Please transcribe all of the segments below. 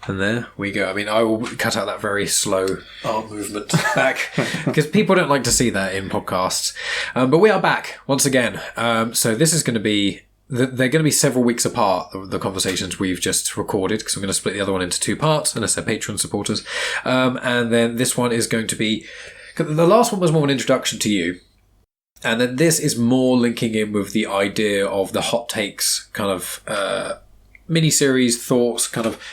And there we go. I mean, I will cut out that very slow arm movement back because people don't like to see that in podcasts. But we are back once again. So this is going to be... They're going to be several weeks apart, the conversations we've just recorded, because I'm going to split the other one into 2 parts, unless they're Patreon supporters. And then this one is going to be... The last one was more an introduction to you. And then this is more linking in with the idea of the hot takes kind of mini-series thoughts, kind of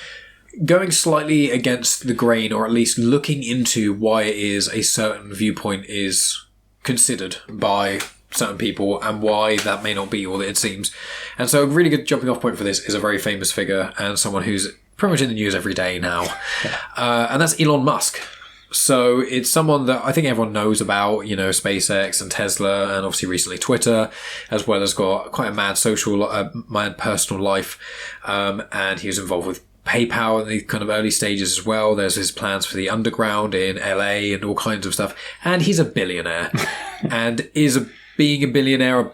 going slightly against the grain, or at least looking into why it is a certain viewpoint is considered by certain people and why that may not be all that it seems. And so a really good jumping off point for this is a very famous figure and someone who's pretty much in the news every day now. And that's Elon Musk. So it's someone that I think everyone knows about, you know, SpaceX and Tesla, and obviously recently Twitter, as well as got quite a mad personal life. And he was involved with PayPal in the kind of early stages as well. There's his plans for the underground in LA and all kinds of stuff. And he's a billionaire. And being a billionaire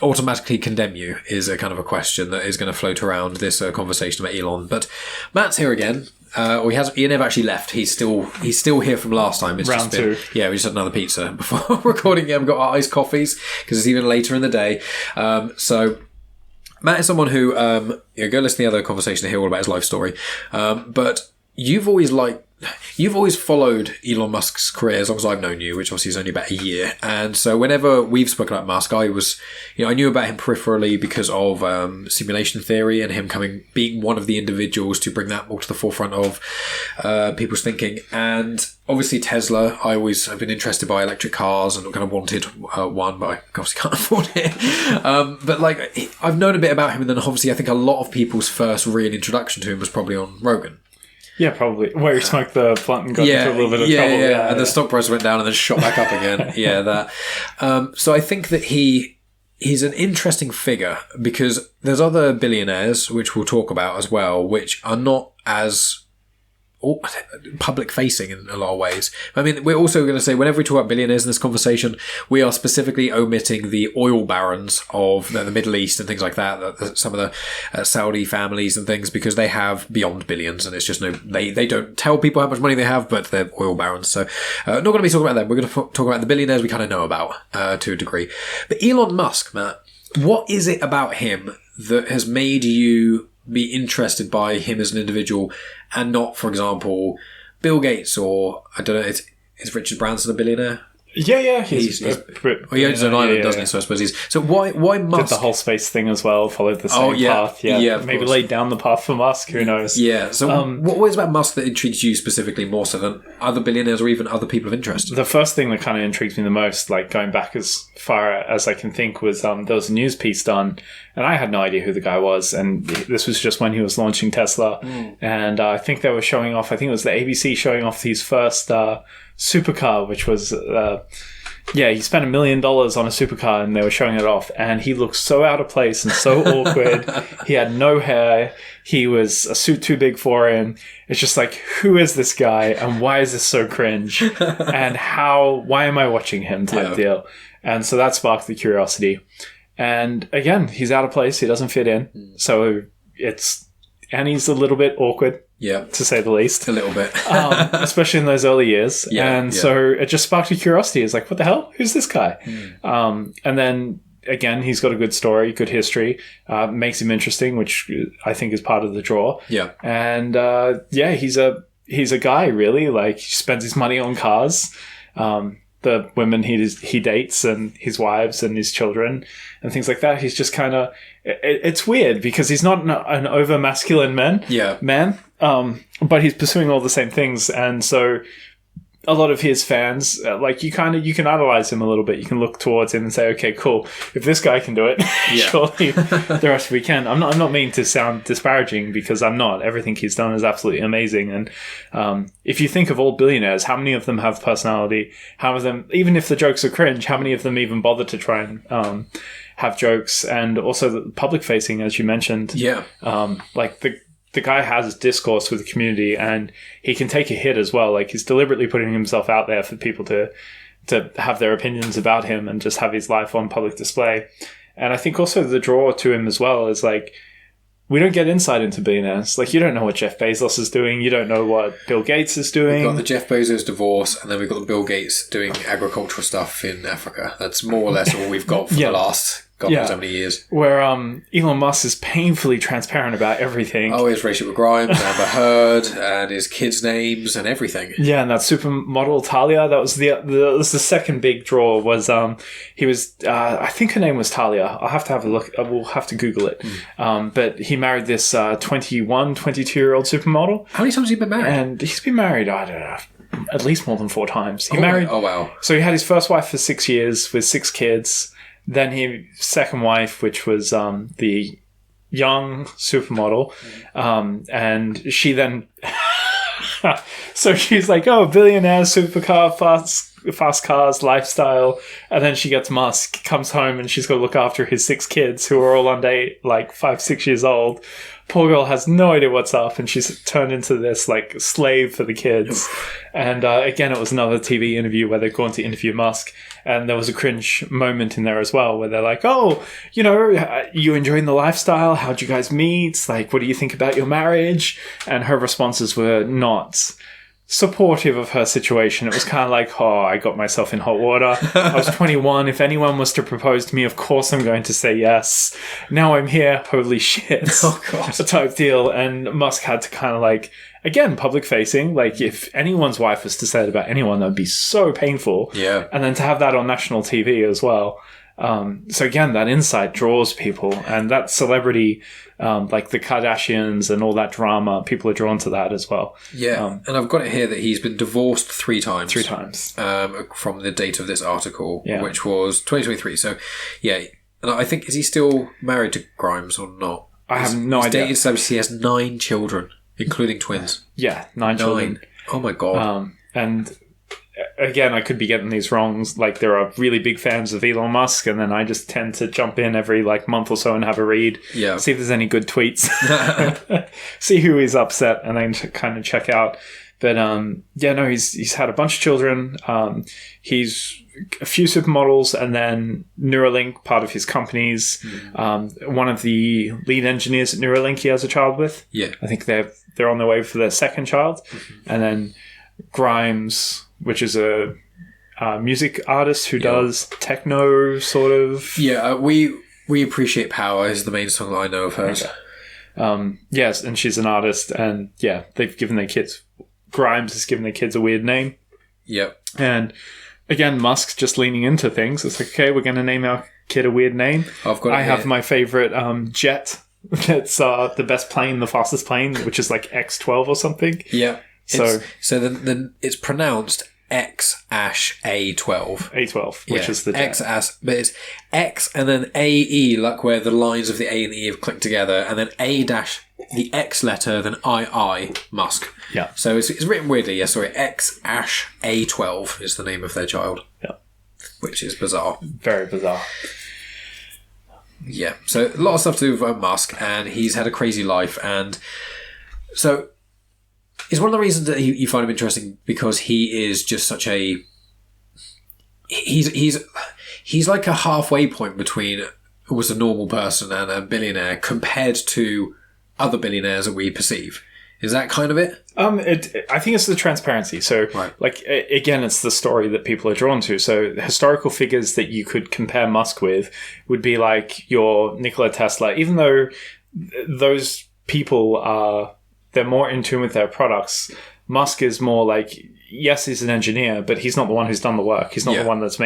automatically condemn you is a kind of a question that is going to float around this conversation about Elon. But Matt's here again. He never actually left. He's still here from last time. It's round just been, 2. Yeah, we just had another pizza before recording. We've got our iced coffees because it's even later in the day. So Matt is someone who go listen to the other conversation to hear all about his life story. But you've always followed Elon Musk's career as long as I've known you, which obviously is only about a year. And so whenever we've spoken about Musk, I knew about him peripherally because of simulation theory and him being one of the individuals to bring that more to the forefront of people's thinking. And obviously Tesla, I always have been interested by electric cars and kind of wanted one, but I obviously can't afford it. But I've known a bit about him, and then obviously I think a lot of people's first real introduction to him was probably on Rogan. Yeah, probably. Where he smoked the blunt and got into a little bit of trouble. Yeah, and the stock price went down and then shot back up again. Yeah, that. So I think that he's an interesting figure because there's other billionaires, which we'll talk about as well, which are not as public facing in a lot of ways. I mean, we're also going to say whenever we talk about billionaires in this conversation, we are specifically omitting the oil barons of the Middle East and things like that, some of the Saudi families and things, because they have beyond billions, and it's just they don't tell people how much money they have, but they're oil barons. So not going to be talking about them. We're going to talk about the billionaires we kind of know about to a degree. But Elon Musk, Matt, what is it about him that has made you be interested by him as an individual and not, for example, Bill Gates or, I don't know, is Richard Branson a billionaire? Yeah. He owns an island, doesn't he? So I suppose so why Musk? Did the whole space thing as well, followed the same path. Yeah, maybe laid down the path for Musk, who knows? Yeah, so what was about Musk that intrigued you specifically more so than other billionaires or even other people of interest? The first thing that kind of intrigued me the most, like going back as far as I can think, was there was a news piece done, and I had no idea who the guy was, and this was just when he was launching Tesla, and I think they were showing off, I think it was the ABC showing off his first supercar, which was he spent $1 million on a supercar and they were showing it off, and he looked so out of place and so awkward. He had no hair, he was a suit too big for him. It's just like, who is this guy and why is this so cringe and why am I watching him type deal. And so that sparked the curiosity, and again, he's out of place, he doesn't fit in, so and he's a little bit awkward. Yeah, to say the least. A little bit. Especially in those early years. So it just sparked a curiosity. It's like, what the hell? Who's this guy? And then, again, he's got a good story, good history. Makes him interesting, which I think is part of the draw. Yeah. And, he's a guy, really. Like, he spends his money on cars. The women he dates and his wives and his children and things like that. He's just kind of... It's weird because he's not an over-masculine man. But he's pursuing all the same things. And so a lot of his fans, you can idolize him a little bit. You can look towards him and say, okay, cool. If this guy can do it, surely the rest of we can. I'm not meaning to sound disparaging because I'm not. Everything he's done is absolutely amazing. And if you think of all billionaires, how many of them have personality? How many of them, even if the jokes are cringe, how many of them even bother to try and have jokes? And also the public facing, as you mentioned. Yeah. The guy has discourse with the community, and he can take a hit as well. Like, he's deliberately putting himself out there for people to have their opinions about him and just have his life on public display. And I think also the draw to him as well is, like, we don't get insight into billionaires. Like, you don't know what Jeff Bezos is doing. You don't know what Bill Gates is doing. We've got the Jeff Bezos divorce, and then we've got the Bill Gates doing agricultural stuff in Africa. That's more or less all we've got for the last God knows how many years. Where Elon Musk is painfully transparent about everything. Oh, his relationship with Grimes, Amber Heard, and his kids' names and everything. Yeah, and that supermodel Talia, that was the second big draw. Was he was I think her name was Talia. I'll have to have a look. We'll have to Google it. But he married this 22-year-old supermodel. How many times has he been married? And he's been married, I don't know, at least more than 4 times. He married. Oh wow! So he had his first wife for 6 years with 6 kids. Then his second wife, which was the young supermodel, and she then... so she's like, oh, billionaire, supercar, fast cars, lifestyle. And then she gets Musk, comes home, and she's got to look after his 6 kids who are all under 5-6 years old. Poor girl has no idea what's up, and she's turned into this slave for the kids. And again, it was another TV interview where they're going to interview Musk, and there was a cringe moment in there as well where they're like, oh, you enjoying the lifestyle? How'd you guys meet? Like, what do you think about your marriage? And her responses were not supportive of her situation. It was kind of like, oh, I got myself in hot water. I was 21. If anyone was to propose to me, of course I'm going to say yes. Now I'm here. Holy shit. Oh, God. Type deal. And Musk had to kind of again, public facing. Like, if anyone's wife was to say it about anyone, that would be so painful. Yeah. And then to have that on national TV as well. So again, that insight draws people, and that celebrity, like the Kardashians and all that drama, people are drawn to that as well. Yeah, and I've got it here that he's been divorced 3 times. 3 times. From the date of this article, which was 2023. So, yeah, and I think, is he still married to Grimes or not? I have no idea. He's dated, he has 9 children, including twins. Yeah, 9 children. Oh my God. And... again, I could be getting these wrong. Like, there are really big fans of Elon Musk, and then I just tend to jump in every month or so and have a read. Yeah. See if there's any good tweets. See who is upset, and then kind of check out. But he's had a bunch of children. He's a few supermodels, and then Neuralink, part of his companies. One of the lead engineers at Neuralink, he has a child with. Yeah. I think they're on their way for their second child, and then Grimes, which is a music artist who does techno sort of. Yeah, we Appreciate Power is the main song that I know of hers. Okay. Yes, and she's an artist, and they've given their kids. Grimes has given their kids a weird name. Yep. And again, Musk's just leaning into things. It's like, okay, we're going to name our kid a weird name. I have my favorite jet. It's the best plane, the fastest plane, which is like X-12 or something. Yeah. So then it's pronounced X-A12. A12, which is the jet. But it's X and then AE, like where the lines of the A and E have clicked together, and then A dash the X letter, then II, Musk. Yeah. So it's written weirdly. Yeah, sorry. X-A12 is the name of their child. Yeah. Which is bizarre. Very bizarre. Yeah. So a lot of stuff to do with Musk, and he's had a crazy life, and so. It's one of the reasons that you find him interesting, because he is just such a... He's like a halfway point between who's a normal person and a billionaire compared to other billionaires that we perceive. Is that kind of it? I think it's the transparency. So, again, it's the story that people are drawn to. So, the historical figures that you could compare Musk with would be like your Nikola Tesla, even though those people are... they're more in tune with their products. Musk is more like, yes, he's an engineer, but he's not the one who's done the work. He's not the one that's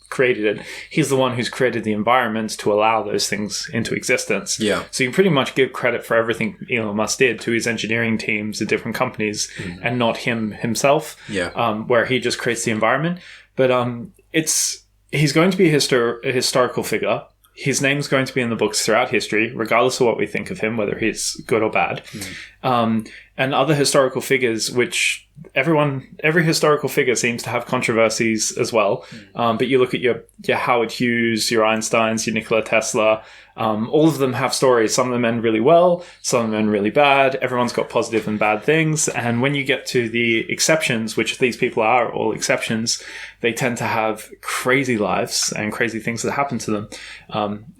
created it. He's the one who's created the environment to allow those things into existence. Yeah. So you can pretty much give credit for everything Elon Musk did to his engineering teams at different companies, and not himself. Yeah. Where he just creates the environment. But he's going to be a historical figure. His name's going to be in the books throughout history, regardless of what we think of him, whether he's good or bad. And and other historical figures, which every historical figure seems to have controversies as well. But you look at your Howard Hughes, your Einsteins, your Nikola Tesla, all of them have stories. Some of them end really well, some of them end really bad. Everyone's got positive and bad things. And when you get to the exceptions, which these people are all exceptions, they tend to have crazy lives and crazy things that happen to them.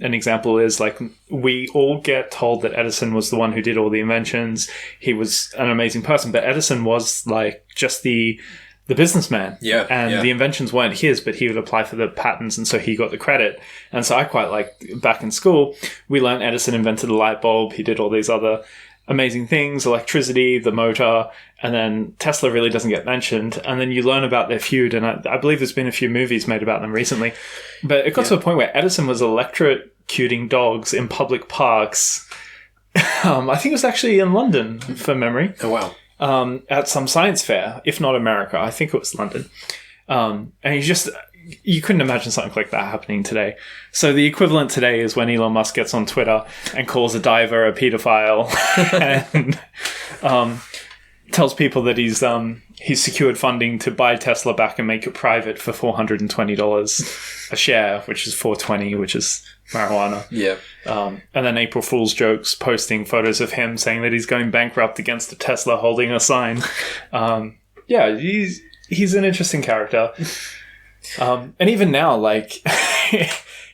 An example is, like, we all get told that Edison was the one who did all the inventions. He was an amazing person, but Edison was like just the businessman. The inventions weren't his, but he would apply for the patents, and so he got the credit. And so I quite like, back in school, we learned Edison invented the light bulb. He did all these other amazing things, electricity, the motor, and then Tesla really doesn't get mentioned. And then you learn about their feud, and I believe there's been a few movies made about them recently. But it got to a point where Edison was electrocuting dogs in public parks. I think it was actually in London, from memory. Oh, wow. At some science fair, if not America. I think it was London. And you couldn't imagine something like that happening today. So the equivalent today is when Elon Musk gets on Twitter and calls a diver a pedophile and tells people that he's secured funding to buy Tesla back and make it private for $420 a share, which is $420, which is marijuana. Yeah. And then April Fool's jokes, posting photos of him saying that he's going bankrupt against a Tesla holding a sign. He's an interesting character. And even now, like,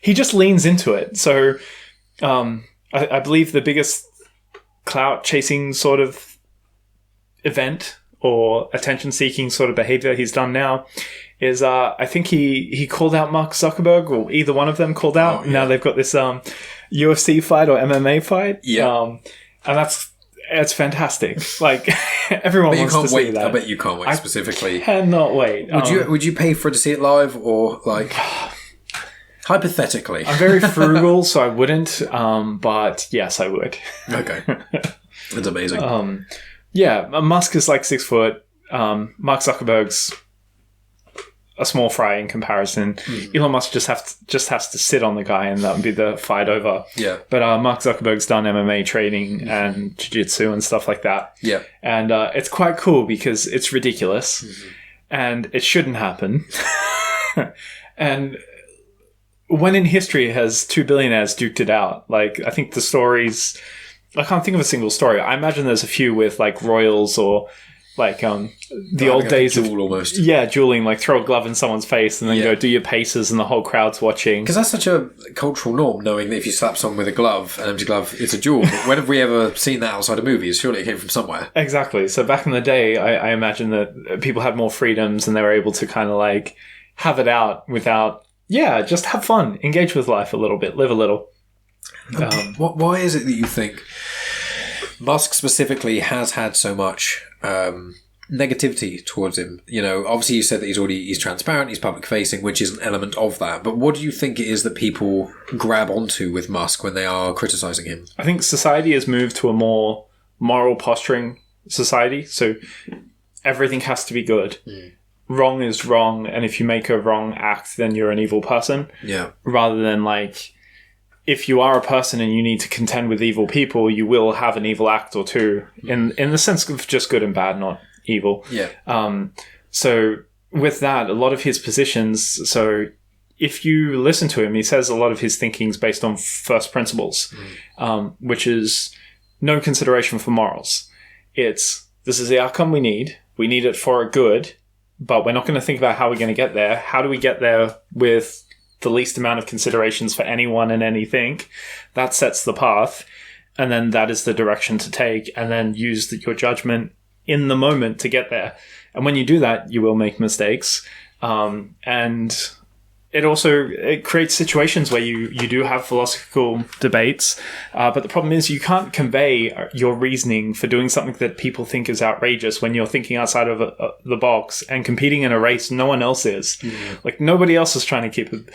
he just leans into it. So I believe the biggest clout chasing sort of event or attention-seeking sort of behavior he's done now is I think he called out Mark Zuckerberg, or either one of them called out. Now they've got this UFC fight or MMA fight. And it's fantastic. Like, everyone wants to see that. I bet you can't wait specifically. I cannot wait. Would you pay for it to see it live, or, like, hypothetically? I'm very frugal, so I wouldn't. But yes, I would. Okay. That's amazing. Musk is like 6 foot. Mark Zuckerberg's a small fry in comparison. Elon Musk just has to sit on the guy, and that would be the fight over. Yeah. But Mark Zuckerberg's done MMA training and jiu-jitsu and stuff like that. Yeah. And it's quite cool because it's ridiculous and it shouldn't happen. And when in history has two billionaires duked it out? Like, I think the stories, I can't think of a single story. I imagine there's a few with, like, royals or, like, the old days of almost. Dueling, like, throw a glove in someone's face and then go do your paces and the whole crowd's watching. Because that's such a cultural norm, knowing that if you slap someone with a glove, an empty glove, it's a duel. But when have we ever seen that outside of movies? Surely it came from somewhere. Exactly. So back in the day, I imagine that people had more freedoms and they were able to kind of, like, have it out without, just have fun, engage with life a little bit, live a little. Why is it that you think Musk specifically has had so much negativity towards him? You know, obviously you said that he's transparent, he's public facing, which is an element of that. But what do you think it is that people grab onto with Musk when they are criticizing him? I think society has moved to a more moral posturing society. So everything has to be good. Wrong is wrong, and if you make a wrong act, then you're an evil person. Yeah. Rather than, like, if you are a person and you need to contend with evil people, you will have an evil act or two, in the sense of just good and bad, not evil. Yeah. So with that, a lot of his positions, so if you listen to him, he says a lot of his thinking is based on first principles, which is no consideration for morals. It's, this is the outcome we need it for a good, but we're not going to think about how we're going to get there. How do we get there with the least amount of considerations for anyone and anything? That sets the path, and then that is the direction to take, and then use your judgment in the moment to get there. And when you do that, you will make mistakes. And it creates situations where you do have philosophical debates, but the problem is you can't convey your reasoning for doing something that people think is outrageous when you're thinking outside of the box and competing in a race no one else is. Like, nobody else is trying to keep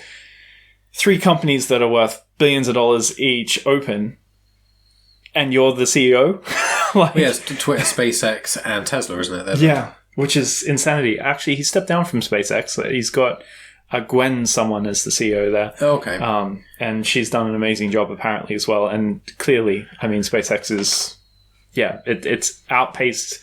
3 companies that are worth billions of dollars each open, and you're the CEO. Yes, Twitter, SpaceX, and Tesla, isn't it? Yeah, which is insanity. Actually, he stepped down from SpaceX. He's got Gwen someone as the CEO there. Oh, okay. And she's done an amazing job apparently as well. And clearly, I mean, SpaceX is it's outpaced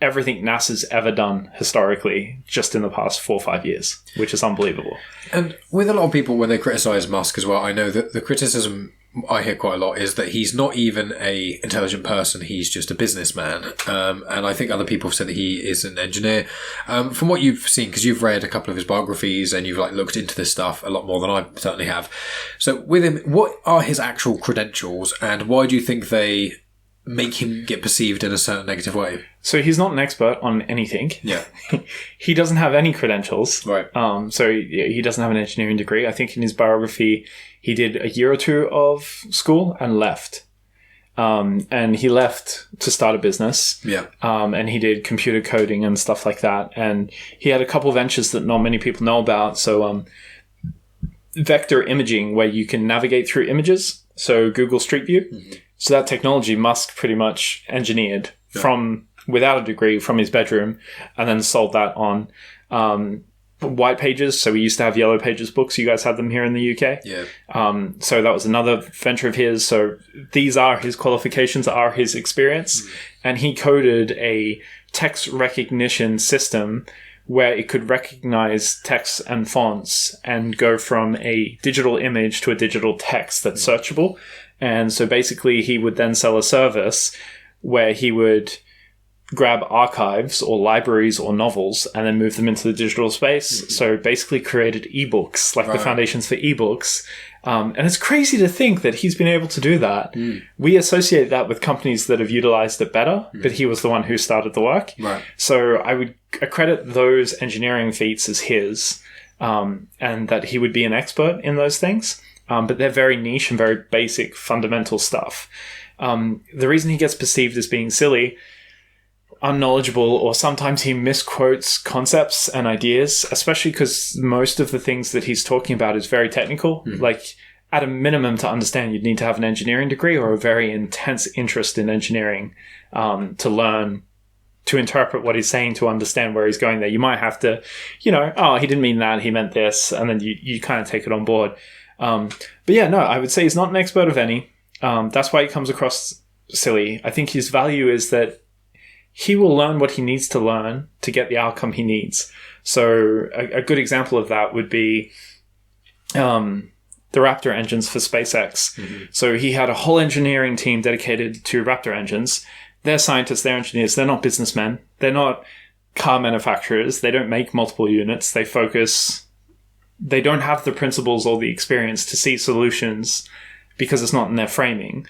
everything NASA's ever done historically just in the past 4 or 5 years, which is unbelievable. And with a lot of people, when they criticize Musk as well, I know that the criticism I hear quite a lot is that he's not even a intelligent person, he's just a businessman. And I think other people have said that he is an engineer. From what you've seen, because you've read a couple of his biographies and you've looked into this stuff a lot more than I certainly have. So with him, what are his actual credentials and why do you think they make him get perceived in a certain negative way? So he's not an expert on anything. Yeah. He doesn't have any credentials. Right. So he doesn't have an engineering degree. I think in his biography, he did a year or two of school and left. And he left to start a business. Yeah. And he did computer coding and stuff like that. And he had a couple of ventures that not many people know about. So vector imaging, where you can navigate through images. So Google Street View. Mm-hmm. So that technology Musk pretty much engineered from without a degree from his bedroom, and then sold that on white pages. So we used to have yellow pages books. You guys had them here in the UK. Yeah. So that was another venture of his. So these are his qualifications, are his experience. And he coded a text recognition system where it could recognize text and fonts and go from a digital image to a digital text that's searchable. And so basically he would then sell a service where he would grab archives or libraries or novels and then move them into the digital space. Mm-hmm. So basically created ebooks, the foundations for ebooks. And it's crazy to think that he's been able to do that. We associate that with companies that have utilized it better, but he was the one who started the work. Right. So I would accredit those engineering feats as his, and that he would be an expert in those things. But they're very niche and very basic, fundamental stuff. The reason he gets perceived as being silly, unknowledgeable, or sometimes he misquotes concepts and ideas, especially because most of the things that he's talking about is very technical. At a minimum, to understand, you'd need to have an engineering degree or a very intense interest in engineering to learn, to interpret what he's saying, to understand where he's going there. You might have to, he didn't mean that, he meant this, and then you kind of take it on board. But yeah, no, I would say he's not an expert of any. That's why he comes across silly. I think his value is that he will learn what he needs to learn to get the outcome he needs. So a good example of that would be the Raptor engines for SpaceX. Mm-hmm. So he had a whole engineering team dedicated to Raptor engines. They're scientists, they're engineers, they're not businessmen. They're not car manufacturers. They don't make multiple units. They don't have the principles or the experience to see solutions because it's not in their framing.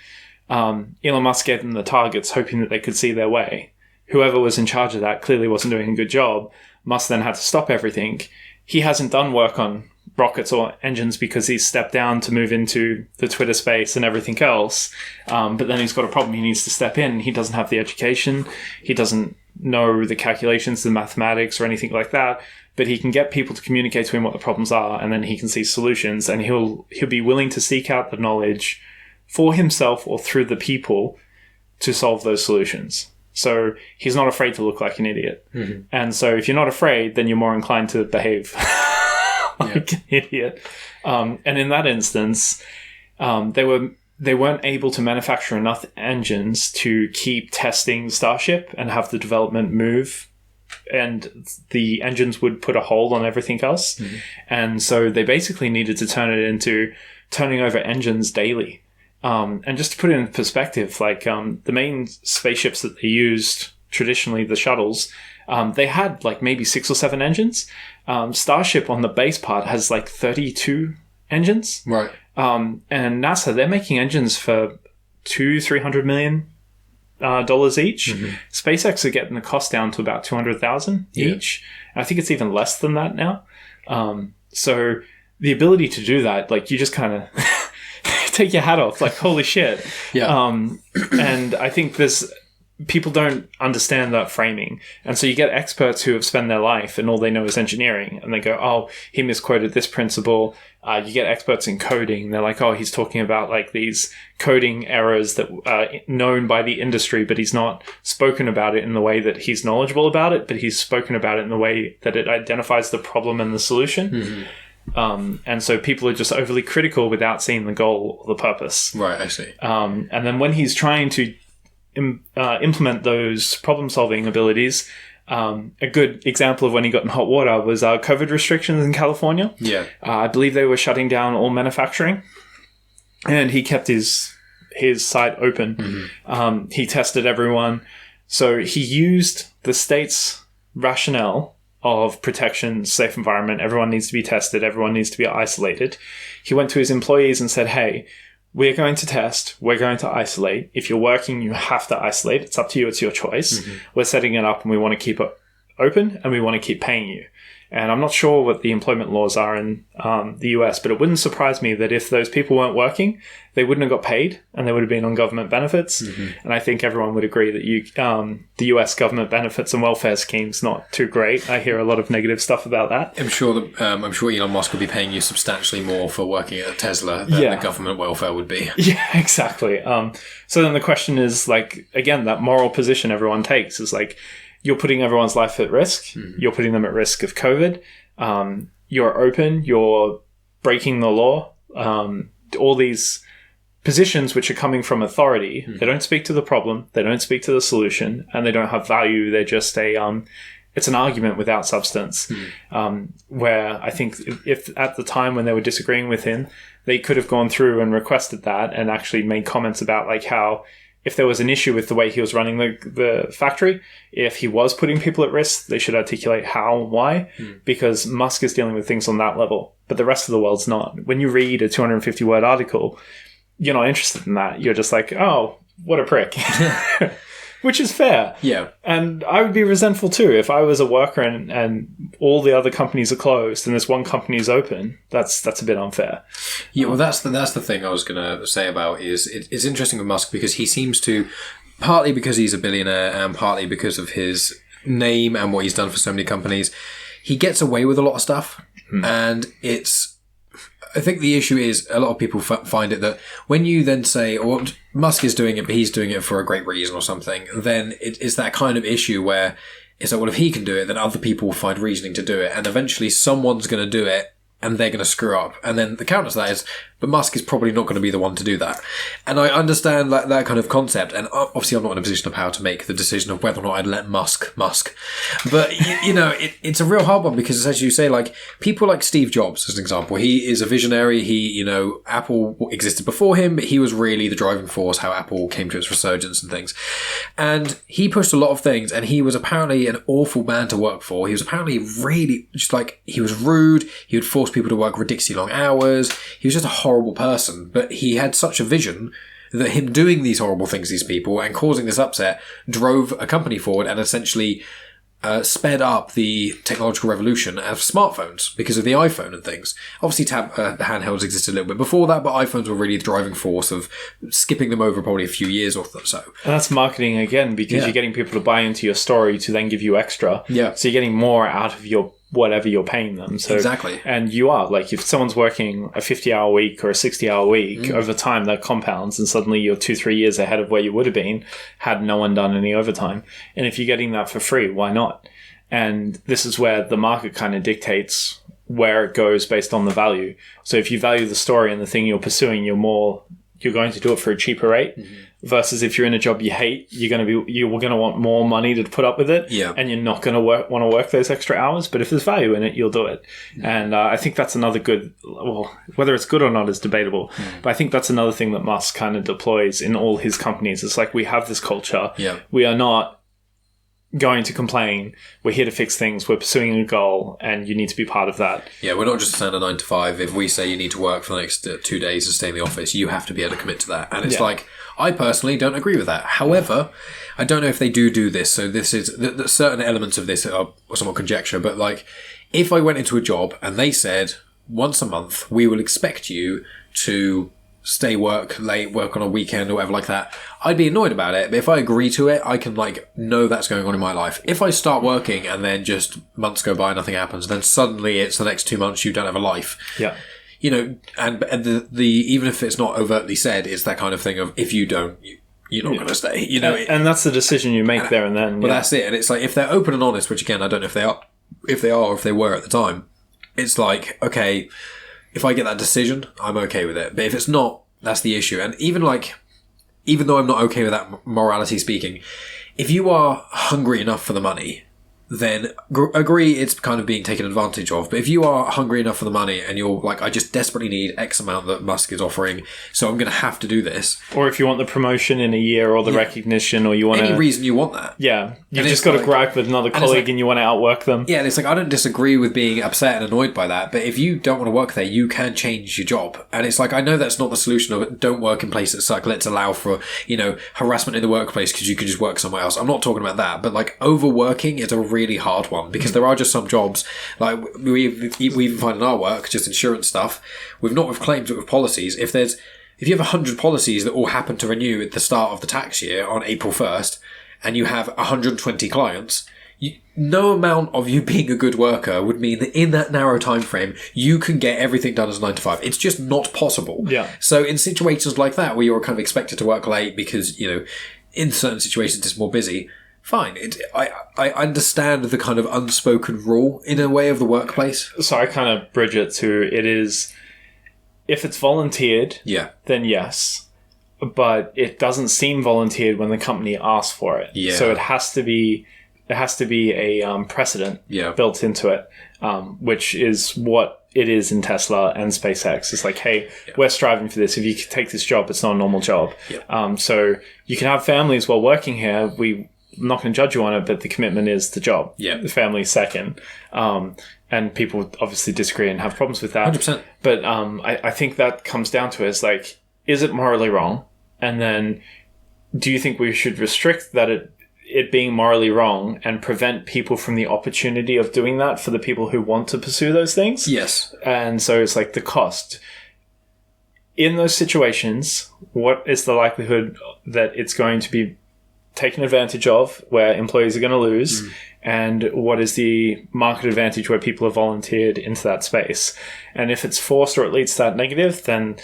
Elon Musk gave them the targets hoping that they could see their way. Whoever was in charge of that clearly wasn't doing a good job. Musk then had to stop everything. He hasn't done work on rockets or engines because he's stepped down to move into the Twitter space and everything else. But then he's got a problem. He needs to step in. He doesn't have the education. He doesn't know the calculations, the mathematics, or anything like that. But he can get people to communicate to him what the problems are, and then he can see solutions, and he'll be willing to seek out the knowledge for himself or through the people to solve those solutions. So he's not afraid to look like an idiot. Mm-hmm. And so if you're not afraid, then you're more inclined to behave like an idiot. And in that instance, they weren't able to manufacture enough engines to keep testing Starship and have the development move, and the engines would put a hold on everything else. Mm-hmm. And so they basically needed to turn it into turning over engines daily. And just to put it in perspective, the main spaceships that they used traditionally, the shuttles, they had maybe 6 or 7 engines. Starship on the base part has 32 engines. Right. And NASA, they're making engines for $200-300 million each. Mm-hmm. SpaceX are getting the cost down to about $200,000 each. And I think it's even less than that now. So the ability to do that, you just kind of take your hat off, holy shit. Yeah. And I think people don't understand that framing. And so you get experts who have spent their life and all they know is engineering, and they go, oh, he misquoted this principle. You get experts in coding. They're like, oh, he's talking about these coding errors that are known by the industry, but he's not spoken about it in the way that he's knowledgeable about it, but he's spoken about it in the way that it identifies the problem and the solution. Mm-hmm. And so people are just overly critical without seeing the goal or the purpose. Right, I see. And then when he's trying to implement those problem-solving abilities. A good example of when he got in hot water was COVID restrictions in California. Yeah. I believe they were shutting down all manufacturing, and he kept his site open. Mm-hmm. He tested everyone. So he used the state's rationale of protection, safe environment, everyone needs to be tested, everyone needs to be isolated. He went to his employees and said, hey, we're going to test, we're going to isolate. If you're working, you have to isolate. It's up to you, it's your choice. Mm-hmm. We're setting it up and we want to keep it open and we want to keep paying you. And I'm not sure what the employment laws are in the US, but it wouldn't surprise me that if those people weren't working, they wouldn't have got paid and they would have been on government benefits. Mm-hmm. And I think everyone would agree that the US government benefits and welfare scheme's not too great. I hear a lot of negative stuff about that. I'm sure Elon Musk would be paying you substantially more for working at Tesla than the government welfare would be. Yeah, exactly. So then the question is, like, again, that moral position everyone takes is like, you're putting everyone's life at risk. Mm-hmm. You're putting them at risk of COVID. You're open. You're breaking the law. All these positions which are coming from authority, they don't speak to the problem. They don't speak to the solution, and they don't have value. They're just it's an argument without substance. Mm-hmm. Where I think if at the time when they were disagreeing with him, they could have gone through and requested that and actually made comments about like how, if there was an issue with the way he was running the factory, if he was putting people at risk, they should articulate how and why, because Musk is dealing with things on that level, but the rest of the world's not. When you read a 250-word article, you're not interested in that. You're just like, oh, what a prick. Which is fair. Yeah. And I would be resentful too if I was a worker and all the other companies are closed and this one company is open. That's a bit unfair. Yeah, well, that's the thing I was going to say about is it's interesting with Musk because he seems to, partly because he's a billionaire and partly because of his name and what he's done for so many companies, he gets away with a lot of stuff. And I think the issue is a lot of people find it that when you then say, oh, Musk is doing it, but he's doing it for a great reason or something, then it's that kind of issue where it's like, well, if he can do it, then other people will find reasoning to do it. And eventually someone's going to do it and they're going to screw up. And then the counter to that is, but Musk is probably not going to be the one to do that. And I understand that kind of concept. And obviously I'm not in a position of power to make the decision of whether or not I'd let Musk. But, it's a real hard one because, as you say, like, people like Steve Jobs, as an example, he is a visionary. Apple existed before him, but he was really the driving force, how Apple came to its resurgence and things. And he pushed a lot of things, and he was apparently an awful man to work for. He was apparently really just like, he was rude. He would force people to work ridiculously long hours. He was just a horrible person, but he had such a vision that him doing these horrible things to these people and causing this upset drove a company forward and essentially sped up the technological revolution of smartphones because of the iPhone and things. Obviously, the handhelds existed a little bit before that, but iPhones were really the driving force of skipping them over probably a few years or so. And that's marketing again, because you're getting people to buy into your story to then give you extra. Yeah. So you're getting more out of your whatever you're paying them. So, exactly. And you are, like, if someone's working a 50-hour week or a 60-hour week, over time that compounds and suddenly you're 2-3 years ahead of where you would have been had no one done any overtime. And if you're getting that for free, why not? And this is where the market kind of dictates where it goes based on the value. So if you value the story and the thing you're pursuing, you're going to do it for a cheaper rate. Mm-hmm. Versus if you're in a job you hate, you're going to want more money to put up with it, and you're not going to want to work those extra hours. But if there's value in it, you'll do it. Mm-hmm. And I think that's another good. Well, whether it's good or not is debatable. Mm-hmm. But I think that's another thing that Musk kind of deploys in all his companies. It's like, we have this culture. Yeah. We are not going to complain. We're here to fix things. We're pursuing a goal, and you need to be part of that. Yeah, we're not just a standard 9 to 5. If we say you need to work for the next 2 days to stay in the office, you have to be able to commit to that. And it's like, I personally don't agree with that. However, I don't know if they do this. So this is certain elements of this are somewhat conjecture. But like, if I went into a job and they said once a month we will expect you to work late, work on a weekend or whatever like that, I'd be annoyed about it. But if I agree to it, I can know that's going on in my life. If I start working and then just months go by, nothing happens, then suddenly it's the next 2 months you don't have a life. Yeah. And the even if it's not overtly said, it's that kind of thing of, if you don't, you're not going to stay. And that's the decision you make there and then. Well, that's it. And it's like, if they're open and honest, which again, I don't know if they are or if they were at the time, it's like, okay, if I get that decision, I'm okay with it. But if it's not, that's the issue. And even like, even though I'm not okay with that morality speaking, if you are hungry enough for the money, then agree it's kind of being taken advantage of. But if you are hungry enough for the money and you're like, I just desperately need X amount that Musk is offering, so I'm going to have to do this. Or if you want the promotion in a year or the recognition, or you want any reason you want that. Yeah. You've just got to gripe with another colleague and you want to outwork them. Yeah, and it's like, I don't disagree with being upset and annoyed by that, but if you don't want to work there, you can change your job. And it's like, I know that's not the solution of it. Don't work in places that suck. Let's allow for, harassment in the workplace because you could just work somewhere else. I'm not talking about that, but like overworking is a really hard one because there are just some jobs, like we even find in our work, just insurance stuff, not with claims but with policies. If you have 100 policies that all happen to renew at the start of the tax year on April 1st, and you have 120 clients, no amount of you being a good worker would mean that in that narrow time frame, you can get everything done as 9 to 5. It's just not possible. Yeah. So in situations like that, where you're kind of expected to work late because, in certain situations it's more busy, fine. I understand the kind of unspoken rule in a way of the workplace. So I kind of bridge it to, it is, if it's volunteered, then yes. But it doesn't seem volunteered when the company asks for it. Yeah. So it has to be a precedent built into it, which is what it is in Tesla and SpaceX. It's like, hey, we're striving for this. If you take this job, it's not a normal job. Yeah. So you can have families while working here. I'm not going to judge you on it, but the commitment is the job. Yeah. The family second. And people obviously disagree and have problems with that. 100%. But I think that comes down to is like, is it morally wrong? And then do you think we should restrict that it being morally wrong and prevent people from the opportunity of doing that for the people who want to pursue those things? Yes. And so it's like the cost. In those situations, what is the likelihood that it's going to be taken advantage of, where employees are going to lose? And what is the market advantage where people have volunteered into that space? And if it's forced or it leads to that negative, then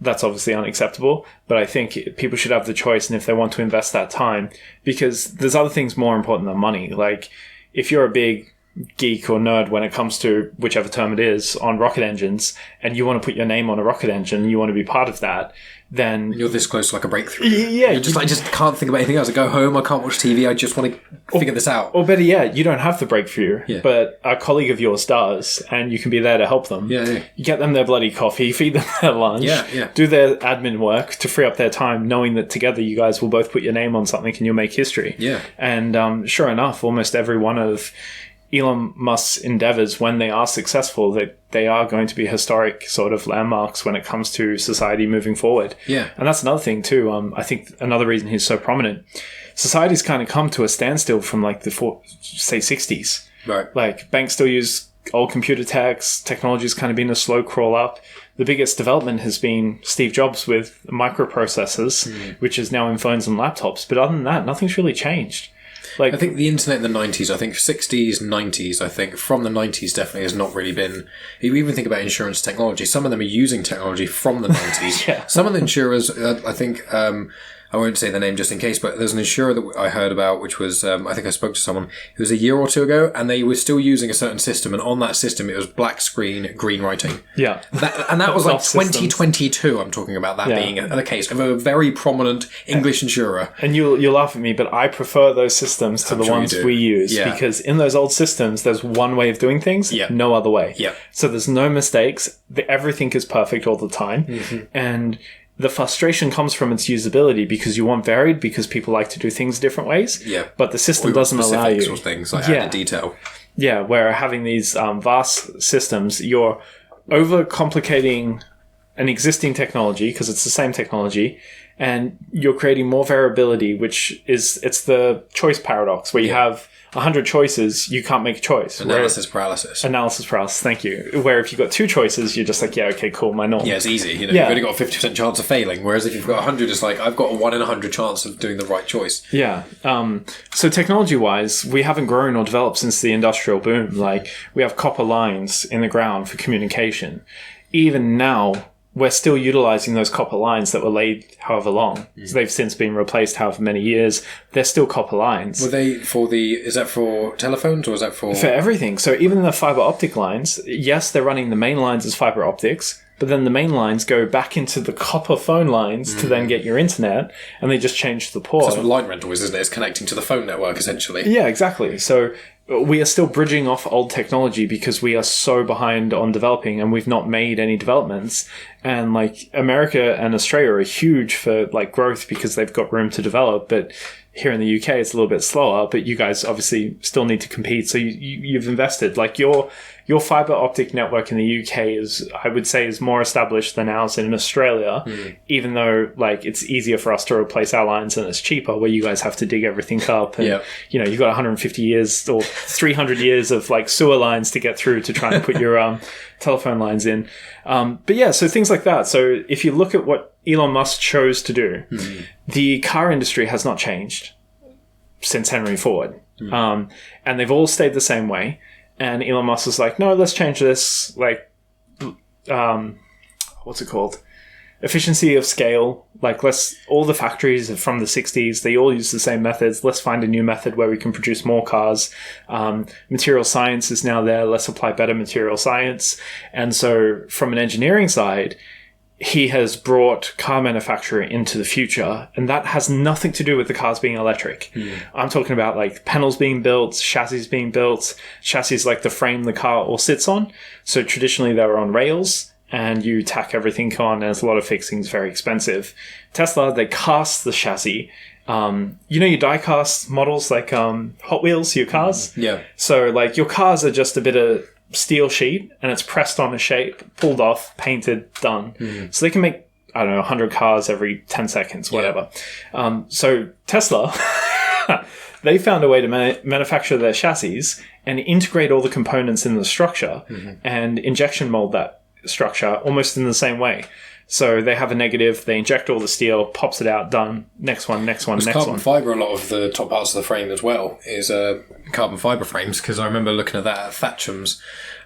that's obviously unacceptable. But I think people should have the choice, and if they want to invest that time, because there's other things more important than money. Like if you're a big geek or nerd when it comes to whichever term it is on rocket engines, and you want to put your name on a rocket engine, you want to be part of that, then you're this close to like a breakthrough. Yeah. I just can't think about anything else. I go home, I can't watch TV, I just want to figure this out. Or better yet, you don't have the breakthrough, but a colleague of yours does, and you can be there to help them. Yeah. You get them their bloody coffee, feed them their lunch, do their admin work to free up their time, knowing that together you guys will both put your name on something and you'll make history. Yeah. And sure enough, almost every one of Elon Musk's endeavors, when they are successful, they are going to be historic sort of landmarks when it comes to society moving forward. Yeah. And that's another thing too. I think another reason he's so prominent, society's kind of come to a standstill from like the 60s. Right. Like banks still use old computer technology's kind of been a slow crawl up. The biggest development has been Steve Jobs with microprocessors, which is now in phones and laptops. But other than that, nothing's really changed. Like, I think the internet in the 90s, I think 60s, 90s, I think from the 90s definitely has not really been... If you even think about insurance technology, some of them are using technology from the 90s. Some of the insurers, I think... I won't say the name just in case, but there's an insurer that I heard about, which was, I think I spoke to someone, it was a year or two ago, and they were still using a certain system, and on that system it was black screen, green writing. Yeah. That was like 2022, I'm talking about that being the case of a very prominent English insurer. And you'll laugh at me, but I prefer those systems to the ones we use, because in those old systems, there's one way of doing things, no other way. Yeah. So there's no mistakes, everything is perfect all the time, and... the frustration comes from its usability, because you want varied, because people like to do things different ways. Yeah. But the system doesn't allow you. Or things like added detail. Yeah, where having these vast systems, you're overcomplicating an existing technology, because it's the same technology, and you're creating more variability, it's the choice paradox, where you have 100 choices, you can't make a choice. Analysis paralysis, thank you. Where if you've got 2 choices, you're just like, yeah, okay, cool, my norm. Yeah, it's easy. You've only got a 50% chance of failing, whereas if you've got 100, it's like, I've got a 1 in 100 chance of doing the right choice. Yeah. So technology-wise, we haven't grown or developed since the industrial boom. Like, we have copper lines in the ground for communication. Even now, we're still utilizing those copper lines that were laid however long. So they've since been replaced however many years. They're still copper lines. Were they is that for telephones, or is that for... For everything. So even the fiber optic lines, yes, they're running the main lines as fiber optics, but then the main lines go back into the copper phone lines to then get your internet, and they just change the port. That's what line rental is, isn't it? It's connecting to the phone network, essentially. Yeah, exactly. So we are still bridging off old technology because we are so behind on developing, and we've not made any developments. And like America and Australia are huge for like growth because they've got room to develop, but here in the UK it's a little bit slower. But you guys obviously still need to compete, so you've invested. Like your fiber optic network in the UK is, I would say, is more established than ours in Australia, even though like it's easier for us to replace our lines and it's cheaper, where you guys have to dig everything up. And, you know, you've got 150 years or 300 years of like sewer lines to get through to try and put your telephone lines in. But yeah, so things like that. So if you look at what Elon Musk chose to do, the car industry has not changed since Henry Ford. And they've all stayed the same way. And Elon Musk was like, no, let's change this. Like, what's it called? Efficiency of scale. Like, all the factories are from the 60s. They all use the same methods. Let's find a new method where we can produce more cars. Material science is now there. Let's apply better material science. And so from an engineering side, he has brought car manufacture into the future, and that has nothing to do with the cars being electric. I'm talking about like panels being built, chassis being built. Chassis is like the frame the car all sits on. So traditionally they were on rails, and you tack everything on, and there's a lot of fixing. It's very expensive. Tesla, they cast the chassis. You know your die-cast models like Hot Wheels, your cars? Yeah. So like your cars are just a bit of steel sheet, and it's pressed on a shape, pulled off, painted, done. So they can make, I don't know, 100 cars every 10 seconds, whatever. So Tesla, they found a way to manufacture their chassis and integrate all the components in the structure and injection mold that structure almost in the same way. So they have a negative, they inject all the steel, pops it out, done. Next one, next one, next carbon one. fibre, a lot of the top parts of the frame as well, is carbon fibre frames, because I remember looking at that at Thatcham's,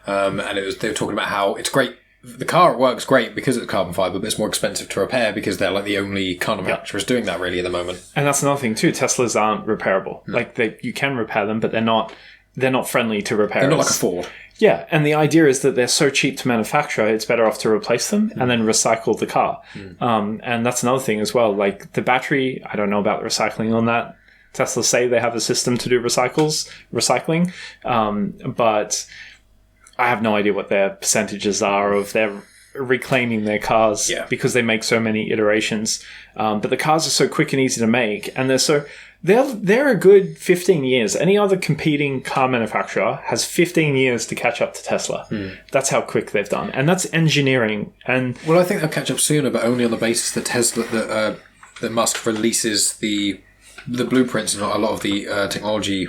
and they were talking about how it's great. The car works great because it's carbon fibre, but it's more expensive to repair because they're like the only car manufacturers doing that really at the moment. And that's another thing too, Teslas aren't repairable. Like you can repair them, but they're not friendly to repair. They're not like a Ford. Yeah, and the idea is that they're so cheap to manufacture, it's better off to replace them and then recycle the car. And that's another thing as well. Like the battery, I don't know about the recycling on that. Tesla say they have a system to do recycling, but I have no idea what their percentages are of their reclaiming their cars because they make so many iterations. But the cars are so quick and easy to make, and they're a good 15 years. Any other competing car manufacturer has 15 years to catch up to Tesla. That's how quick they've done. And that's engineering. And well, I think they'll catch up sooner, but only on the basis that that Musk releases the blueprints and a lot of the technology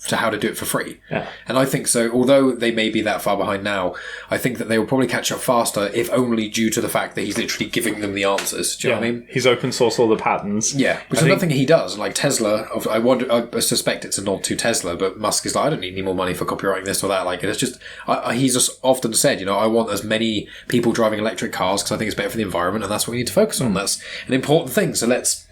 to how to do it for free. And I think so, although they may be that far behind now, I think that they will probably catch up faster, if only due to the fact that he's literally giving them the answers. Do you know what I mean? He's open source all the patents. Yeah, which is another thing he does. Like Tesla, I suspect it's a nod to Tesla, but Musk is like, I don't need any more money for copyrighting this or that. Like, it's just, he's just often said, I want as many people driving electric cars because I think it's better for the environment, and that's what we need to focus on. That's an important thing, so let's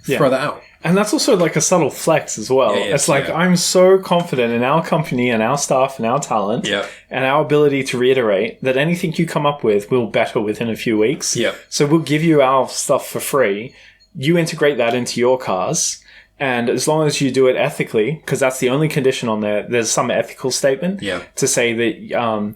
throw that out. And that's also like a subtle flex as well. It's like, I'm so confident in our company and our staff and our talent and our ability to reiterate that anything you come up with will better within a few weeks. So we'll give you our stuff for free. You integrate that into your cars. And as long as you do it ethically, because that's the only condition on there, there's some ethical statement to say that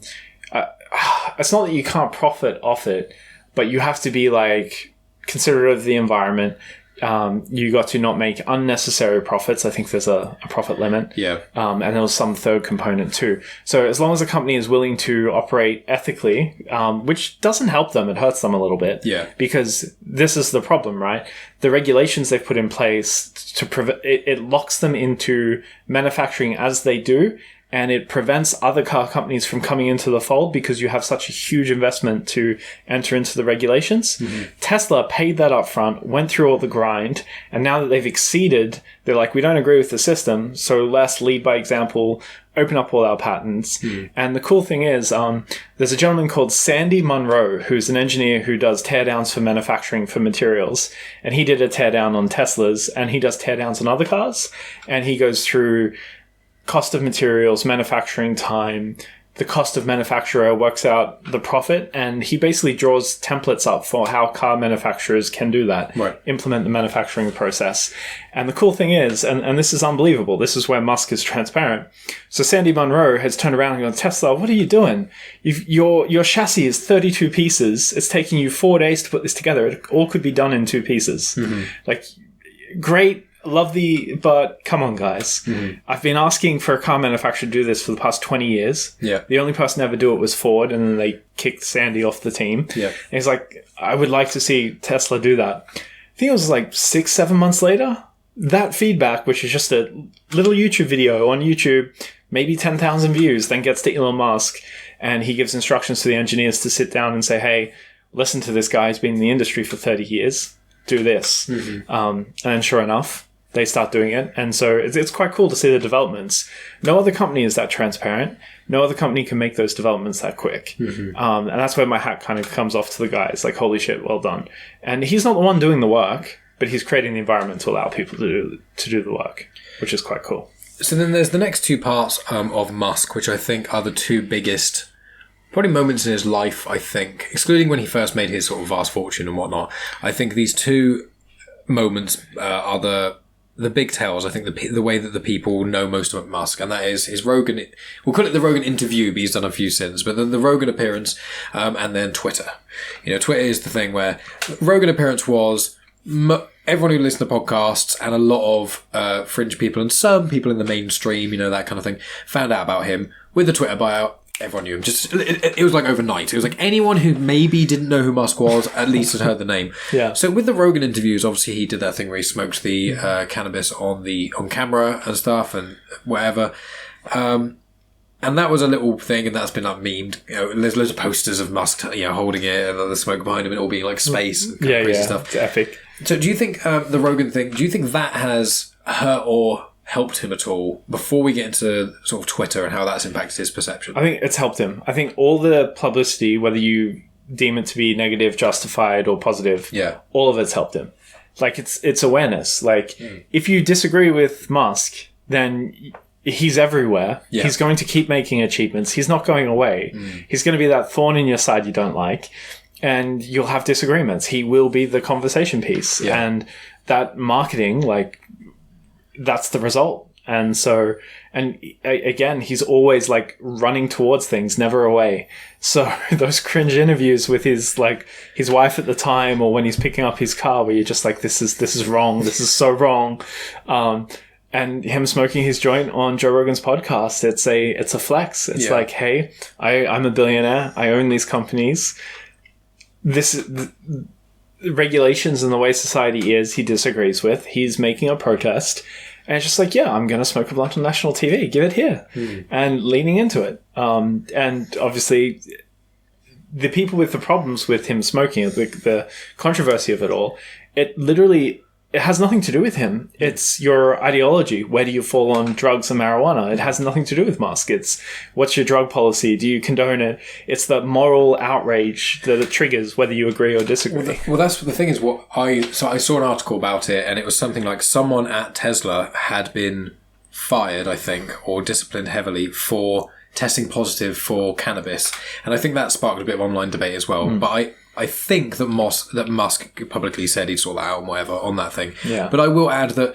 it's not that you can't profit off it, but you have to be like considerate of the environment. You got to not make unnecessary profits. I think there's a profit limit. And there was some third component too. So as long as a company is willing to operate ethically, which doesn't help them, it hurts them a little bit. Because this is the problem, right? The regulations they've put in place to it locks them into manufacturing as they do. And it prevents other car companies from coming into the fold because you have such a huge investment to enter into the regulations. Tesla paid that up front, went through all the grind, and now that they've exceeded, they're like, we don't agree with the system, so let's lead by example, open up all our patents. And the cool thing is, there's a gentleman called Sandy Munro, who's an engineer who does teardowns for manufacturing for materials. And he did a teardown on Teslas, and he does teardowns on other cars. And he goes through cost of materials, manufacturing time, the cost of manufacturer works out the profit, and he basically draws templates up for how car manufacturers can do that, implement the manufacturing process. And the cool thing is, and this is unbelievable, this is where Musk is transparent. So Sandy Munro has turned around and gone, Tesla, what are you doing? Your chassis is 32 pieces. It's taking you 4 days to put this together. It all could be done in 2 pieces. Like, great. Love but come on, guys. I've been asking for a car manufacturer to do this for the past 20 years. The only person to ever do it was Ford, and then they kicked Sandy off the team. And he's like, I would like to see Tesla do that. I think it was like 6-7 months later. That feedback, which is just a little YouTube video on YouTube, maybe 10,000 views, then gets to Elon Musk, and he gives instructions to the engineers to sit down and say, hey, listen to this guy who's been in the industry for 30 years. Do this. And then sure enough, they start doing it. And so it's quite cool to see the developments. No other company is that transparent. No other company can make those developments that quick. And that's where my hat kind of comes off to the guys. Like, holy shit, well done. And he's not the one doing the work, but he's creating the environment to allow people to do the work, which is quite cool. So then there's the next 2 parts of Musk, which I think are the 2 biggest probably moments in his life, I think, excluding when he first made his sort of vast fortune and whatnot. I think these 2 moments are the big tells, I think, the way that the people know most about Musk, and that is his Rogan, we'll call it the Rogan interview, but he's done a few since, but then the Rogan appearance, and then Twitter. You know, Twitter is the thing where Rogan appearance was everyone who listens to podcasts and a lot of fringe people and some people in the mainstream, you know, that kind of thing, found out about him with the Twitter buyout. Everyone knew him. Just it was like overnight. It was like anyone who maybe didn't know who Musk was at least had heard the name. So with the Rogan interviews, obviously he did that thing where he smoked the cannabis on camera and stuff and whatever. And that was a little thing, and that's been like memed. You know, there's loads of posters of Musk, you know, holding it and the smoke behind him, and it all being like space and kind of crazy stuff. It's epic. So do you think the Rogan thing? Do you think that has hurt or helped him at all before we get into sort of Twitter and how that's impacted his perception? I think it's helped him. I think all the publicity, whether you deem it to be negative, justified, or positive, all of it's helped him. Like, it's awareness. Like, if you disagree with Musk, then he's everywhere. He's going to keep making achievements. He's not going away. He's going to be that thorn in your side you don't like, and you'll have disagreements. He will be the conversation piece. And that marketing, like, that's the result. And so, and again, he's always like running towards things, never away. So those cringe interviews with his wife at the time, or when he's picking up his car, where you're just like, this is wrong. This is so wrong. And him smoking his joint on Joe Rogan's podcast, it's a flex. It's like, hey, I'm a billionaire. I own these companies. The regulations and the way society is, he disagrees with. He's making a protest. And it's just like, yeah, I'm going to smoke a blunt on national TV. Give it here. And leaning into it. And obviously, the people with the problems with him smoking, the controversy of it all, it has nothing to do with him. It's your ideology. Where do you fall on drugs and marijuana? It has nothing to do with Musk. It's what's your drug policy? Do you condone it? It's the moral outrage that it triggers, whether you agree or disagree. Well, that's the thing is I saw an article about it, and it was something like someone at Tesla had been fired, I think, or disciplined heavily for testing positive for cannabis. And I think that sparked a bit of online debate as well. But I think that Musk publicly said he'd sort that out and whatever on that thing. But I will add that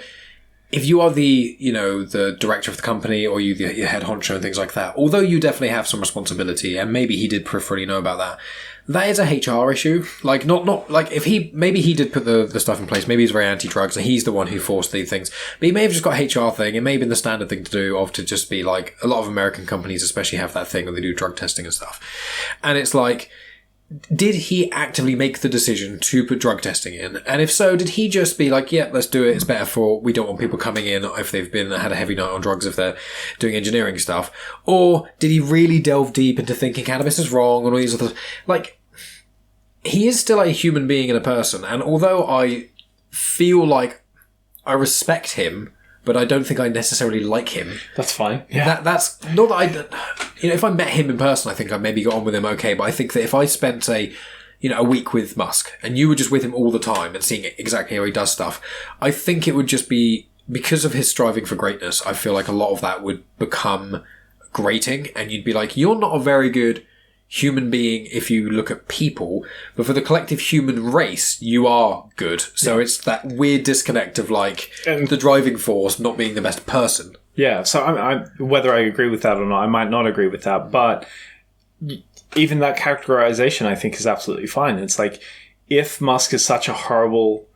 if you are the director of the company, or your head honcho and things like that, although you definitely have some responsibility, and maybe he did peripherally know about that, that is a HR issue. Like, not like if maybe he did put the stuff in place. Maybe he's very anti-drugs and he's the one who forced these things. But he may have just got a HR thing. It may have been the standard thing to do, to just be like, a lot of American companies especially have that thing where they do drug testing and stuff. And it's like, did he actively make the decision to put drug testing in? And if so, did he just be like, yeah, let's do it. It's better we don't want people coming in if they've had a heavy night on drugs, if they're doing engineering stuff. Or did he really delve deep into thinking cannabis is wrong and all these other, like, he is still a human being and a person. And although I feel like I respect him, but I don't think I necessarily like him. That's fine. Yeah. That's not that if I met him in person, I think I'd maybe got on with him okay. But I think that if I spent a week with Musk and you were just with him all the time and seeing exactly how he does stuff, I think it would just be, because of his striving for greatness, I feel like a lot of that would become grating, and you'd be like, you're not a very good human being if you look at people, but for the collective human race, you are good. So it's that weird disconnect of like the driving force not being the best person. Yeah, so I whether I agree with that or not, I might not agree with that, but even that characterization I think is absolutely fine. It's like, if Musk is such a horrible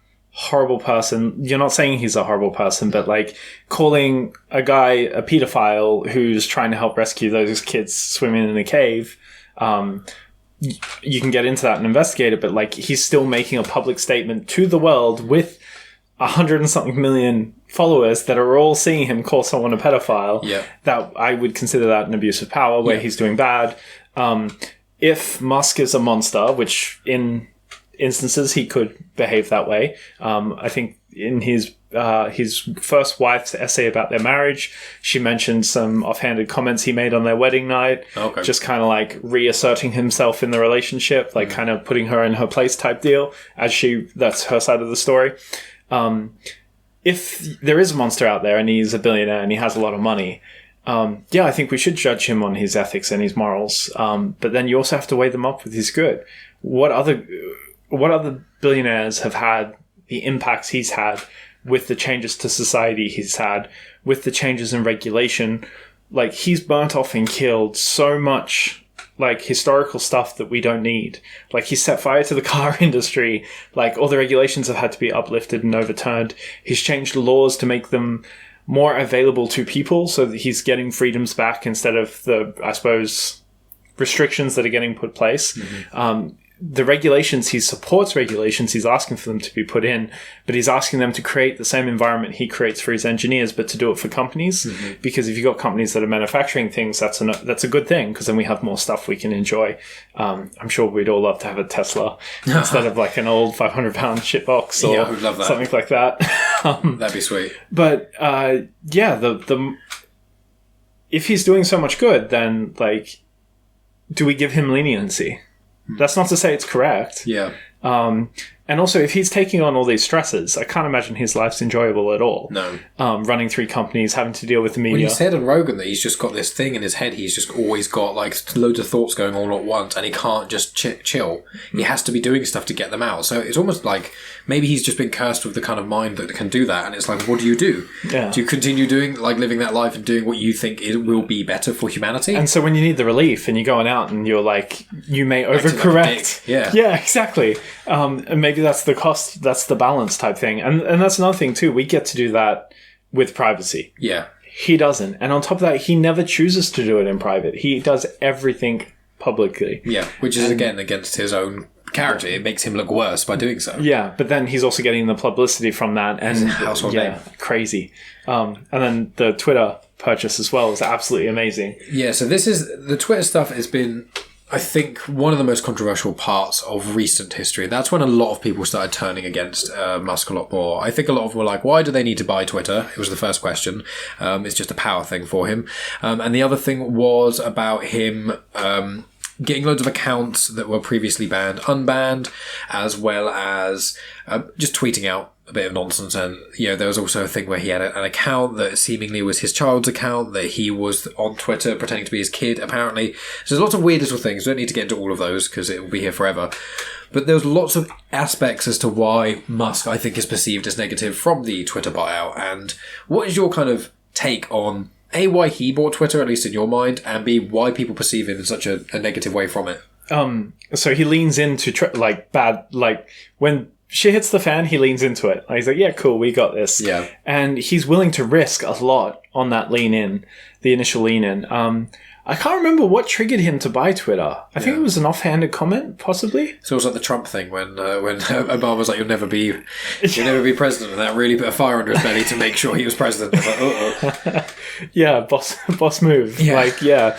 person, you're not saying he's a horrible person, but like calling a guy a pedophile who's trying to help rescue those kids swimming in a cave, you can get into that and investigate it, but like he's still making a public statement to the world with 100 and something million followers that are all seeing him call someone a pedophile. Yeah. That I would consider that an abuse of power where he's doing bad. If Musk is a monster, which in instances he could behave that way, I think in his first wife's essay about their marriage, she mentioned some offhanded comments he made on their wedding night. Okay. Just kind of like reasserting himself in the relationship, like kind of putting her in her place type deal, that's her side of the story. If there is a monster out there and he's a billionaire and he has a lot of money, I think we should judge him on his ethics and his morals. But then you also have to weigh them up with his good. What other billionaires have had the impacts he's had with the changes to society he's had, with the changes in regulation? Like, he's burnt off and killed so much like historical stuff that we don't need. Like, he set fire to the car industry. Like, all the regulations have had to be uplifted and overturned. He's changed laws to make them more available to people so that he's getting freedoms back instead of the, I suppose, restrictions that are getting put place. The regulations, he supports regulations, he's asking for them to be put in, but he's asking them to create the same environment he creates for his engineers, but to do it for companies. Because if you've got companies that are manufacturing things, that's a good thing, because then we have more stuff we can enjoy. I'm sure we'd all love to have a Tesla instead of like an old 500-pound shitbox or I would love that. Something like that. That'd be sweet. But if he's doing so much good, then like, do we give him leniency? That's not to say it's correct. Yeah. And also, if he's taking on all these stresses, I can't imagine his life's enjoyable at all. No. Running 3 companies, having to deal with the media. Well, he said on Rogan that he's just got this thing in his head. He's just always got like loads of thoughts going all at once, and he can't just chill. He has to be doing stuff to get them out. So it's almost like maybe he's just been cursed with the kind of mind that can do that. And it's like, what do you do? Yeah. Do you continue doing like living that life and doing what you think will be better for humanity? And so when you need the relief and you're going out and you're like, you may overcorrect. Like yeah, exactly. And maybe that's the cost. That's the balance type thing. And that's another thing too. We get to do that with privacy. Yeah. He doesn't. And on top of that, he never chooses to do it in private. He does everything publicly. Yeah, which is again against his own character. It makes him look worse by doing so. Yeah, but then he's also getting the publicity from that. And household name. Crazy. And then the Twitter purchase as well is absolutely amazing. Yeah, so the Twitter stuff has been, I think, one of the most controversial parts of recent history. That's when a lot of people started turning against Musk a lot more. I think a lot of them were like, why do they need to buy Twitter? It was the first question. It's just a power thing for him. And the other thing was about him getting loads of accounts that were previously banned unbanned, as well as just tweeting out a bit of nonsense. And there was also a thing where he had an account that seemingly was his child's account, that he was on Twitter pretending to be his kid, apparently. So there's lots of weird little things. We don't need to get into all of those because it will be here forever. But there's lots of aspects as to why Musk, I think, is perceived as negative from the Twitter buyout. And what is your kind of take on A, why he bought Twitter, at least in your mind, and B, why people perceive him in such a negative way from it? So he leans into when shit hits the fan, he leans into it. He's like, yeah, cool, we got this. Yeah. And he's willing to risk a lot on that lean in, the initial lean in. I can't remember what triggered him to buy Twitter. I think it was an offhanded comment, possibly. So it was like the Trump thing when Obama was like, you'll never be president, and that really put a fire under his belly to make sure he was president. It was like, uh-oh. Yeah, boss move. Yeah.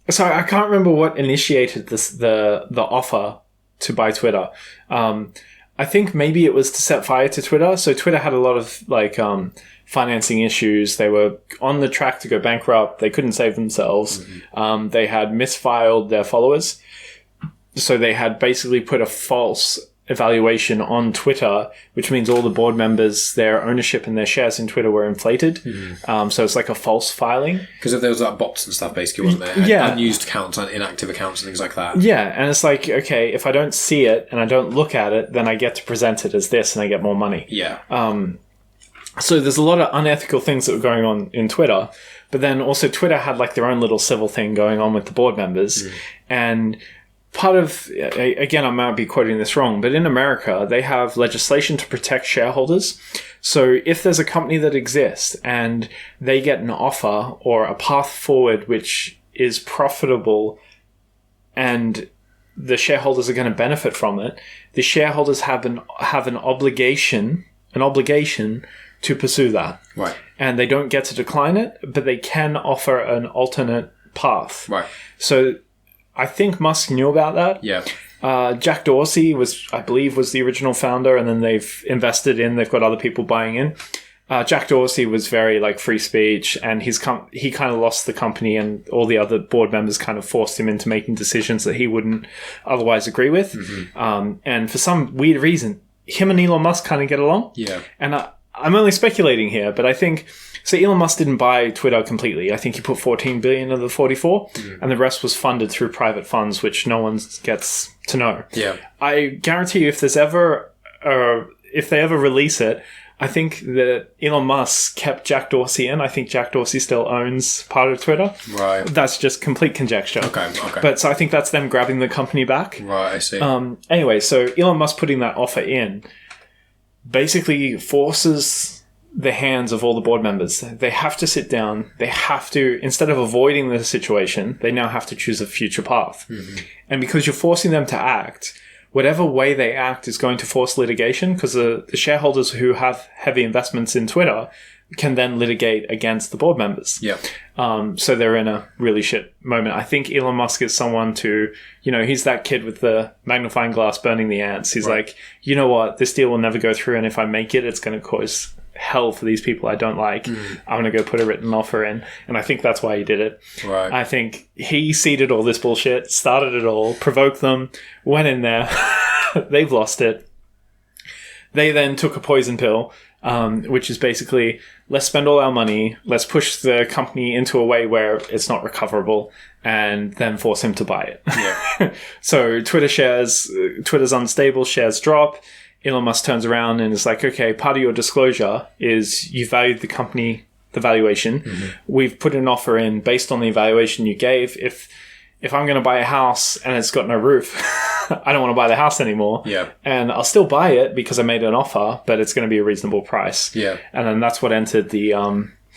So I can't remember what initiated the offer to buy Twitter. I think maybe it was to set fire to Twitter. So Twitter had a lot of financing issues. They were on the track to go bankrupt. They couldn't save themselves. They had misfiled their followers. So they had basically put a false evaluation on Twitter, which means all the board members, their ownership and their shares in Twitter were inflated. So it's like a false filing. Because if there was like bots and stuff, basically, wasn't there? Yeah. Unused accounts, inactive accounts and things like that. Yeah, and it's like, okay, if I don't see it and I don't look at it, then I get to present it as this and I get more money. Yeah. So there's a lot of unethical things that were going on in Twitter, but then also Twitter had like their own little civil thing going on with the board members. And part of, again, I might be quoting this wrong, but in America, they have legislation to protect shareholders. So if there's a company that exists and they get an offer or a path forward which is profitable and the shareholders are going to benefit from it, the shareholders have an obligation to pursue that. Right. And they don't get to decline it, but they can offer an alternate path. Right. So I think Musk knew about that. Yeah. Jack Dorsey I believe was the original founder, and then they've got other people buying in. Jack Dorsey was very like free speech, and he kind of lost the company, and all the other board members kind of forced him into making decisions that he wouldn't otherwise agree with. And for some weird reason, him and Elon Musk kind of get along. Yeah. And I'm only speculating here, but I think so. Elon Musk didn't buy Twitter completely. I think he put 14 billion of the 44, and the rest was funded through private funds, which no one gets to know. Yeah. I guarantee you, if they ever release it, I think that Elon Musk kept Jack Dorsey in. I think Jack Dorsey still owns part of Twitter. Right. That's just complete conjecture. Okay. But so I think that's them grabbing the company back. Right, I see. Anyway, so Elon Musk putting that offer in basically forces the hands of all the board members. They have to sit down. They have to, instead of avoiding the situation, they now have to choose a future path. And because you're forcing them to act, whatever way they act is going to force litigation, because the shareholders who have heavy investments in Twitter can then litigate against the board members. Yeah. So they're in a really shit moment. I think Elon Musk is someone to, he's that kid with the magnifying glass burning the ants. He's like, you know what, this deal will never go through, and if I make it, it's going to cause hell for these people I don't like. I'm going to go put a written offer in. And I think that's why he did it. Right. I think he seeded all this bullshit, started it all, provoked them, went in there. They've lost it. They then took a poison pill, which is basically, let's spend all our money, let's push the company into a way where it's not recoverable, and then force him to buy it. Yeah. So Twitter's unstable, shares drop. Elon Musk turns around and is like, okay, part of your disclosure is you valued the company, the valuation. We've put an offer in based on the evaluation you gave. If I'm going to buy a house and it's got no roof, I don't want to buy the house anymore. Yeah. And I'll still buy it because I made an offer, but it's going to be a reasonable price. Yeah. And then that's what entered the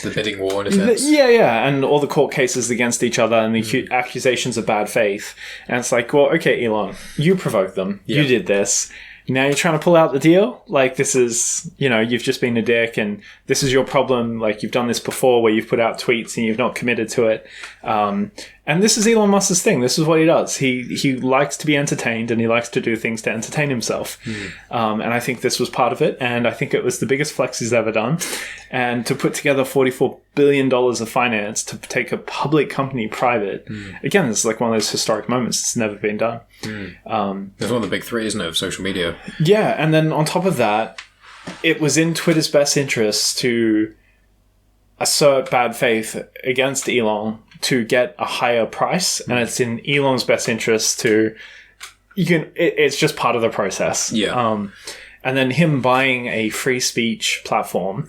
bidding war, in a sense. Yeah. And all the court cases against each other and the accusations of bad faith. And it's like, well, okay, Elon, you provoked them. Yeah. You did this. Now you're trying to pull out the deal? Like, this is, you've just been a dick, and this is your problem. Like, you've done this before where you've put out tweets and you've not committed to it. And this is Elon Musk's thing. This is what he does. He likes to be entertained, and he likes to do things to entertain himself. And I think this was part of it. And I think it was the biggest flex he's ever done. And to put together $44 billion of finance to take a public company private, again, this is like one of those historic moments. It's never been done. It's one of the big three, isn't it, of social media? Yeah. And then on top of that, it was in Twitter's best interest to assert bad faith against Elon to get a higher price, and it's in Elon's best interest it's just part of the process. Yeah. And then him buying a free speech platform,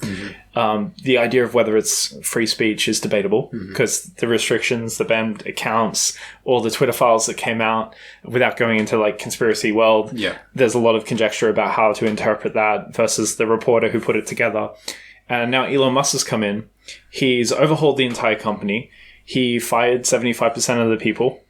the idea of whether it's free speech is debatable, because the restrictions, the banned accounts, all the Twitter files that came out, without going into like conspiracy world, there's a lot of conjecture about how to interpret that versus the reporter who put it together. And now Elon Musk has come in. He's overhauled the entire company. He fired 75% of the people.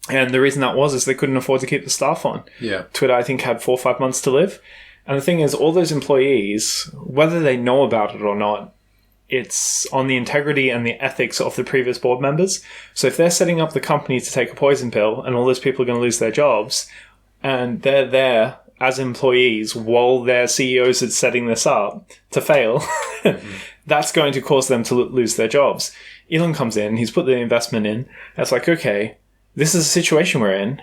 And the reason that was is they couldn't afford to keep the staff on. Yeah. Twitter, I think, had 4 or 5 months to live. And the thing is, all those employees, whether they know about it or not, it's on the integrity and the ethics of the previous board members. So if they're setting up the company to take a poison pill and all those people are going to lose their jobs, and they're there as employees while their CEOs are setting this up to fail, that's going to cause them to lose their jobs. Elon comes in, he's put the investment in. It's like, okay, this is a situation we're in.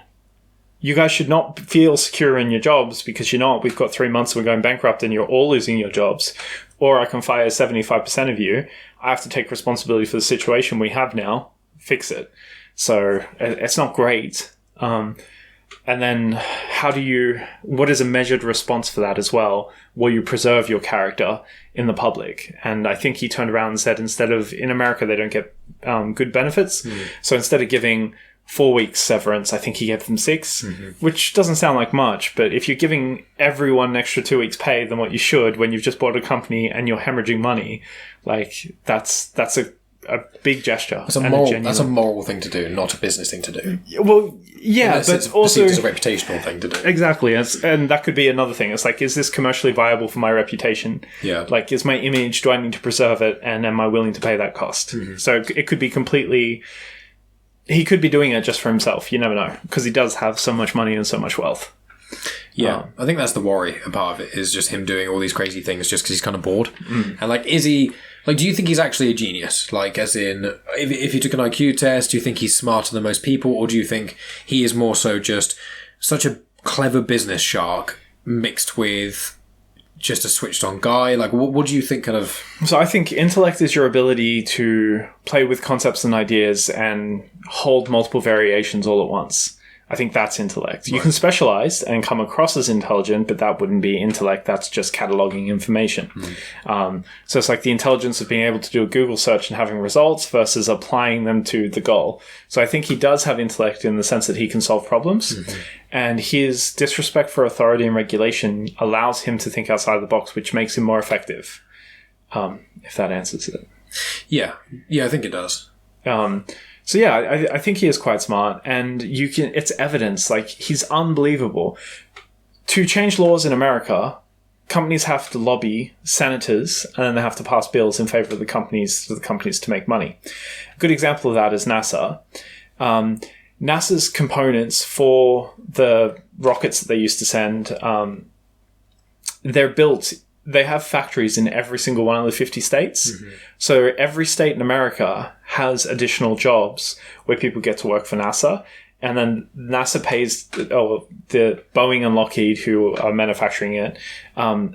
you guys should not feel secure in your jobs because you're not. We've got 3 months and we're going bankrupt and you're all losing your jobs. Or I can fire 75% of you. I have to take responsibility for the situation we have now, fix it. So it's not great. And then what is a measured response for that as well? Will you preserve your character in the public? And I think he turned around and said, in America, they don't get good benefits. So instead of giving 4 weeks severance, I think he gave them 6, which doesn't sound like much. But if you're giving everyone an extra 2 weeks pay than what you should when you've just bought a company and you're hemorrhaging money, like that's a big gesture. That's a moral thing to do, not a business thing to do. Well, yeah, unless but it's also perceived as a reputational thing to do. Exactly, and that could be another thing. It's like, is this commercially viable for my reputation? Yeah. Like, is my image? Do I need to preserve it? And am I willing to pay that cost? So it could be completely. He could be doing it just for himself. You never know, because he does have so much money and so much wealth. Yeah, I think that's the worry about it, is just him doing all these crazy things just because he's kind of bored. And like, is he... Like, do you think he's actually a genius? Like, as in, if you took an IQ test, do you think he's smarter than most people? Or do you think he is more so just such a clever business shark mixed with just a switched-on guy? Like, what do you think kind of... So I think intellect is your ability to play with concepts and ideas and hold multiple variations all at once. I think that's intellect. You can specialize and come across as intelligent, but that wouldn't be intellect. That's just cataloging information. So it's like the intelligence of being able to do a Google search and having results versus applying them to the goal. So I think he does have intellect in the sense that he can solve problems. And his disrespect for authority and regulation allows him to think outside the box, which makes him more effective. If that answers it. Yeah, I think it does. So yeah, I think he is quite smart, and it's evidence. Like, he's unbelievable. To change laws in America, companies have to lobby senators, and then they have to pass bills in favor of the companies to make money. A good example of that is NASA. NASA's components for the rockets that they used to send, they're built. They have factories in every single one of the 50 states. So every state in America has additional jobs where people get to work for NASA. And then NASA pays the Boeing and Lockheed, who are manufacturing it,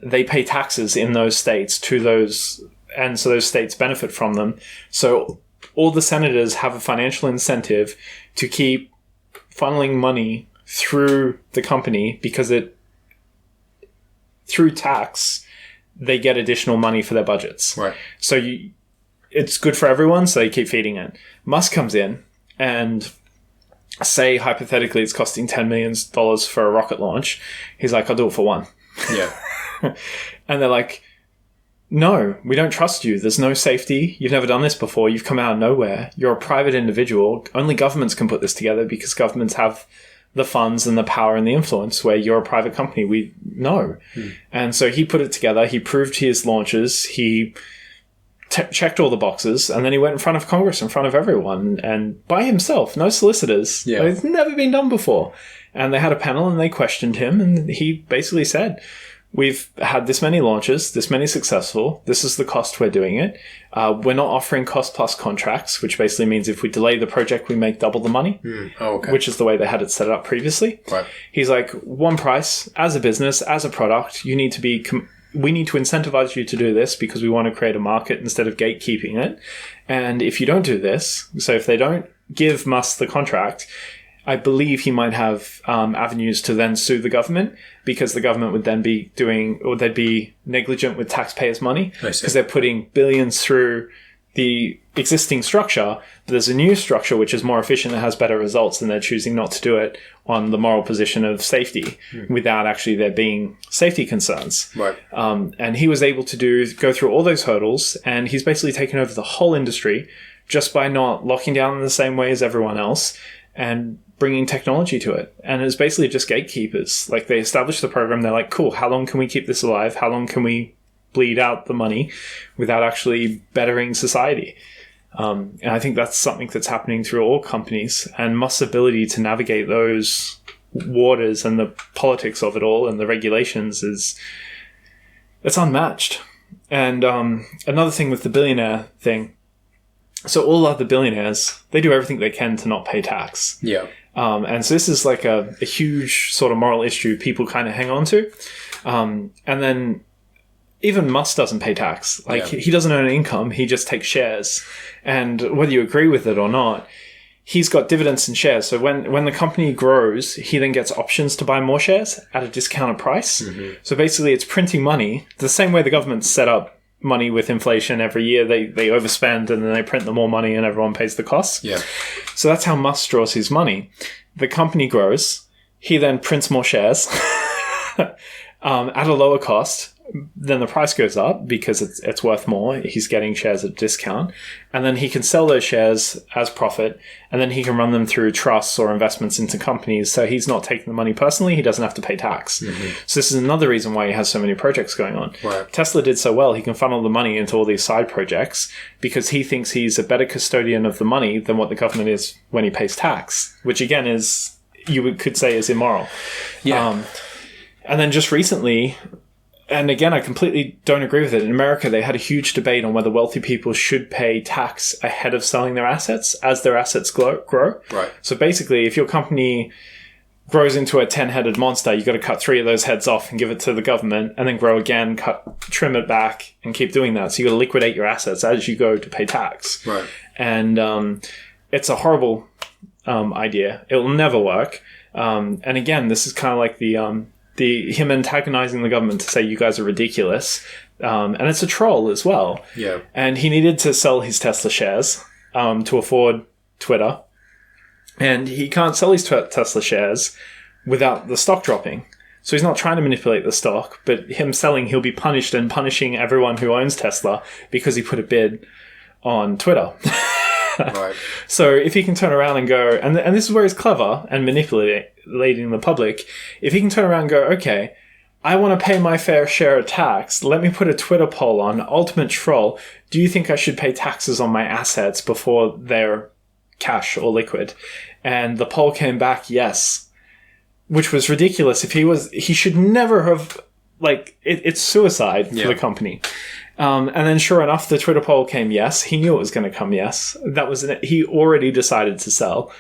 they pay taxes in those states to those, and so those states benefit from them. So all the senators have a financial incentive to keep funneling money through the company because through tax, they get additional money for their budgets. Right. So it's good for everyone, so they keep feeding it. Musk comes in and say, hypothetically, it's costing $10 million for a rocket launch. He's like, I'll do it for one. Yeah. And they're like, no, we don't trust you. There's no safety. You've never done this before. You've come out of nowhere. You're a private individual. Only governments can put this together because governments have the funds and the power and the influence, where you're a private company. We know. And so he put it together. He proved his launches. He checked all the boxes, and then he went in front of Congress, in front of everyone, and by himself, no solicitors. Yeah. It's never been done before. And they had a panel and they questioned him, and he basically said, we've had this many launches, this many successful. This is the cost we're doing it. We're not offering cost plus contracts, which basically means if we delay the project, we make double the money, which is the way they had it set up previously. Right. He's like, one price, as a business, as a product, you need to be... we need to incentivize you to do this because we want to create a market instead of gatekeeping it. And if you don't do this, so if they don't give Musk the contract, I believe he might have avenues to then sue the government, because the government would then be they'd be negligent with taxpayers' money because they're putting billions through the existing structure. But there's a new structure which is more efficient and has better results, and they're choosing not to do it on the moral position of safety without actually there being safety concerns. Right. And he was able to go through all those hurdles, and he's basically taken over the whole industry just by not locking down in the same way as everyone else and bringing technology to it. And it's basically just gatekeepers. Like, they establish the program. They're like, cool, how long can we keep this alive? How long can we bleed out the money without actually bettering society? And I think that's something that's happening through all companies, and Musk's ability to navigate those waters and the politics of it all and the regulations it's unmatched. And another thing with the billionaire thing, so all other billionaires, they do everything they can to not pay tax. Yeah. And so this is like a huge sort of moral issue people kind of hang on to. And then even Musk doesn't pay tax. He doesn't earn income. He just takes shares. And whether you agree with it or not, he's got dividends and shares. So when the company grows, he then gets options to buy more shares at a discounted price. Mm-hmm. So basically it's printing money the same way the government set up money with inflation every year. They overspend and then they print the more money and everyone pays the costs. Yeah. So that's how Musk draws his money. The company grows. He then prints more shares at a lower cost. Then the price goes up because it's worth more. He's getting shares at a discount. And then he can sell those shares as profit. And then he can run them through trusts or investments into companies. So he's not taking the money personally. He doesn't have to pay tax. Mm-hmm. So this is another reason why he has so many projects going on. Right. Tesla did so well. He can funnel the money into all these side projects because he thinks he's a better custodian of the money than what the government is when he pays tax, which again is, could say is immoral. Yeah. And then just recently... And again, I completely don't agree with it. In America, they had a huge debate on whether wealthy people should pay tax ahead of selling their assets as their assets grow. Right. So basically, if your company grows into a 10-headed monster, you got to cut 3 of those heads off and give it to the government, and then grow again, trim it back, and keep doing that. So you got to liquidate your assets as you go to pay tax. Right. And it's a horrible idea. It will never work. And again, this is kind of like him antagonizing the government to say you guys are ridiculous. And it's a troll as well. Yeah. And he needed to sell his Tesla shares to afford Twitter. And he can't sell his Tesla shares without the stock dropping. So he's not trying to manipulate the stock, but him selling, he'll be punished and punishing everyone who owns Tesla because he put a bid on Twitter. Right. So if he can turn around and go, and this is where he's clever and manipulating the public, if he can turn around and go, okay, I want to pay my fair share of tax, let me put a Twitter poll on, ultimate troll, do you think I should pay taxes on my assets before they're cash or liquid? And the poll came back, yes, which was ridiculous. He should never have, it's suicide for the company. And then sure enough, the Twitter poll came yes. He knew it was going to come yes. He already decided to sell.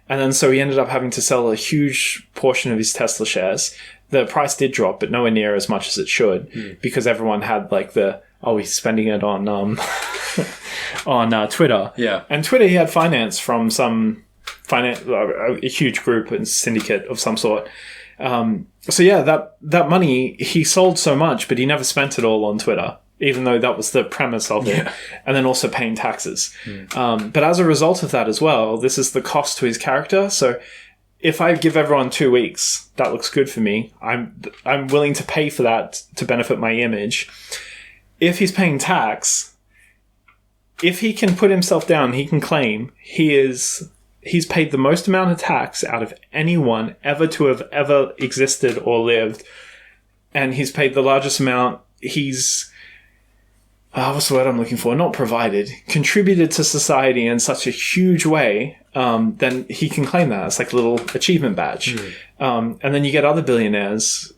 And then so he ended up having to sell a huge portion of his Tesla shares. The price did drop, but nowhere near as much as it should because everyone had he's spending it on on Twitter. Yeah. And Twitter, he had finance from a huge group and syndicate of some sort. So yeah, that money, he sold so much, but he never spent it all on Twitter, even though that was the premise of it, and then also paying taxes. But as a result of that as well, this is the cost to his character. So if I give everyone 2 weeks, that looks good for me. I'm willing to pay for that to benefit my image. If he's paying tax, if he can put himself down, he can claim he's paid the most amount of tax out of anyone ever to have ever existed or lived. And he's paid the largest amount. He's... what's the word I'm looking for? Not provided. Contributed to society in such a huge way, then he can claim that. It's like a little achievement badge. And then you get other billionaires.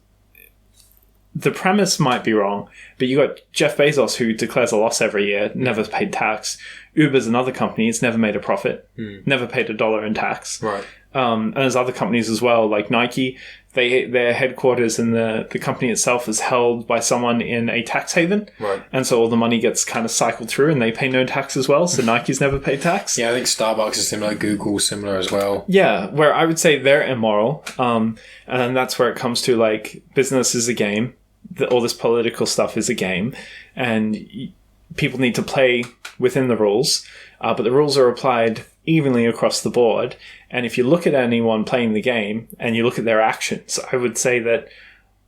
The premise might be wrong, but you got Jeff Bezos, who declares a loss every year, never paid tax. Uber's another company. It's never made a profit, never paid $1 in tax. Right. And there's other companies as well, like Nike. Their headquarters and the company itself is held by someone in a tax haven. Right. And so all the money gets kind of cycled through and they pay no tax as well. So Nike's never paid tax. Yeah, I think Starbucks is similar. Google's similar as well. Yeah, where I would say they're immoral. And then that's where it comes to business is a game. All this political stuff is a game. And people need to play within the rules. But the rules are applied evenly across the board. And if you look at anyone playing the game and you look at their actions, I would say that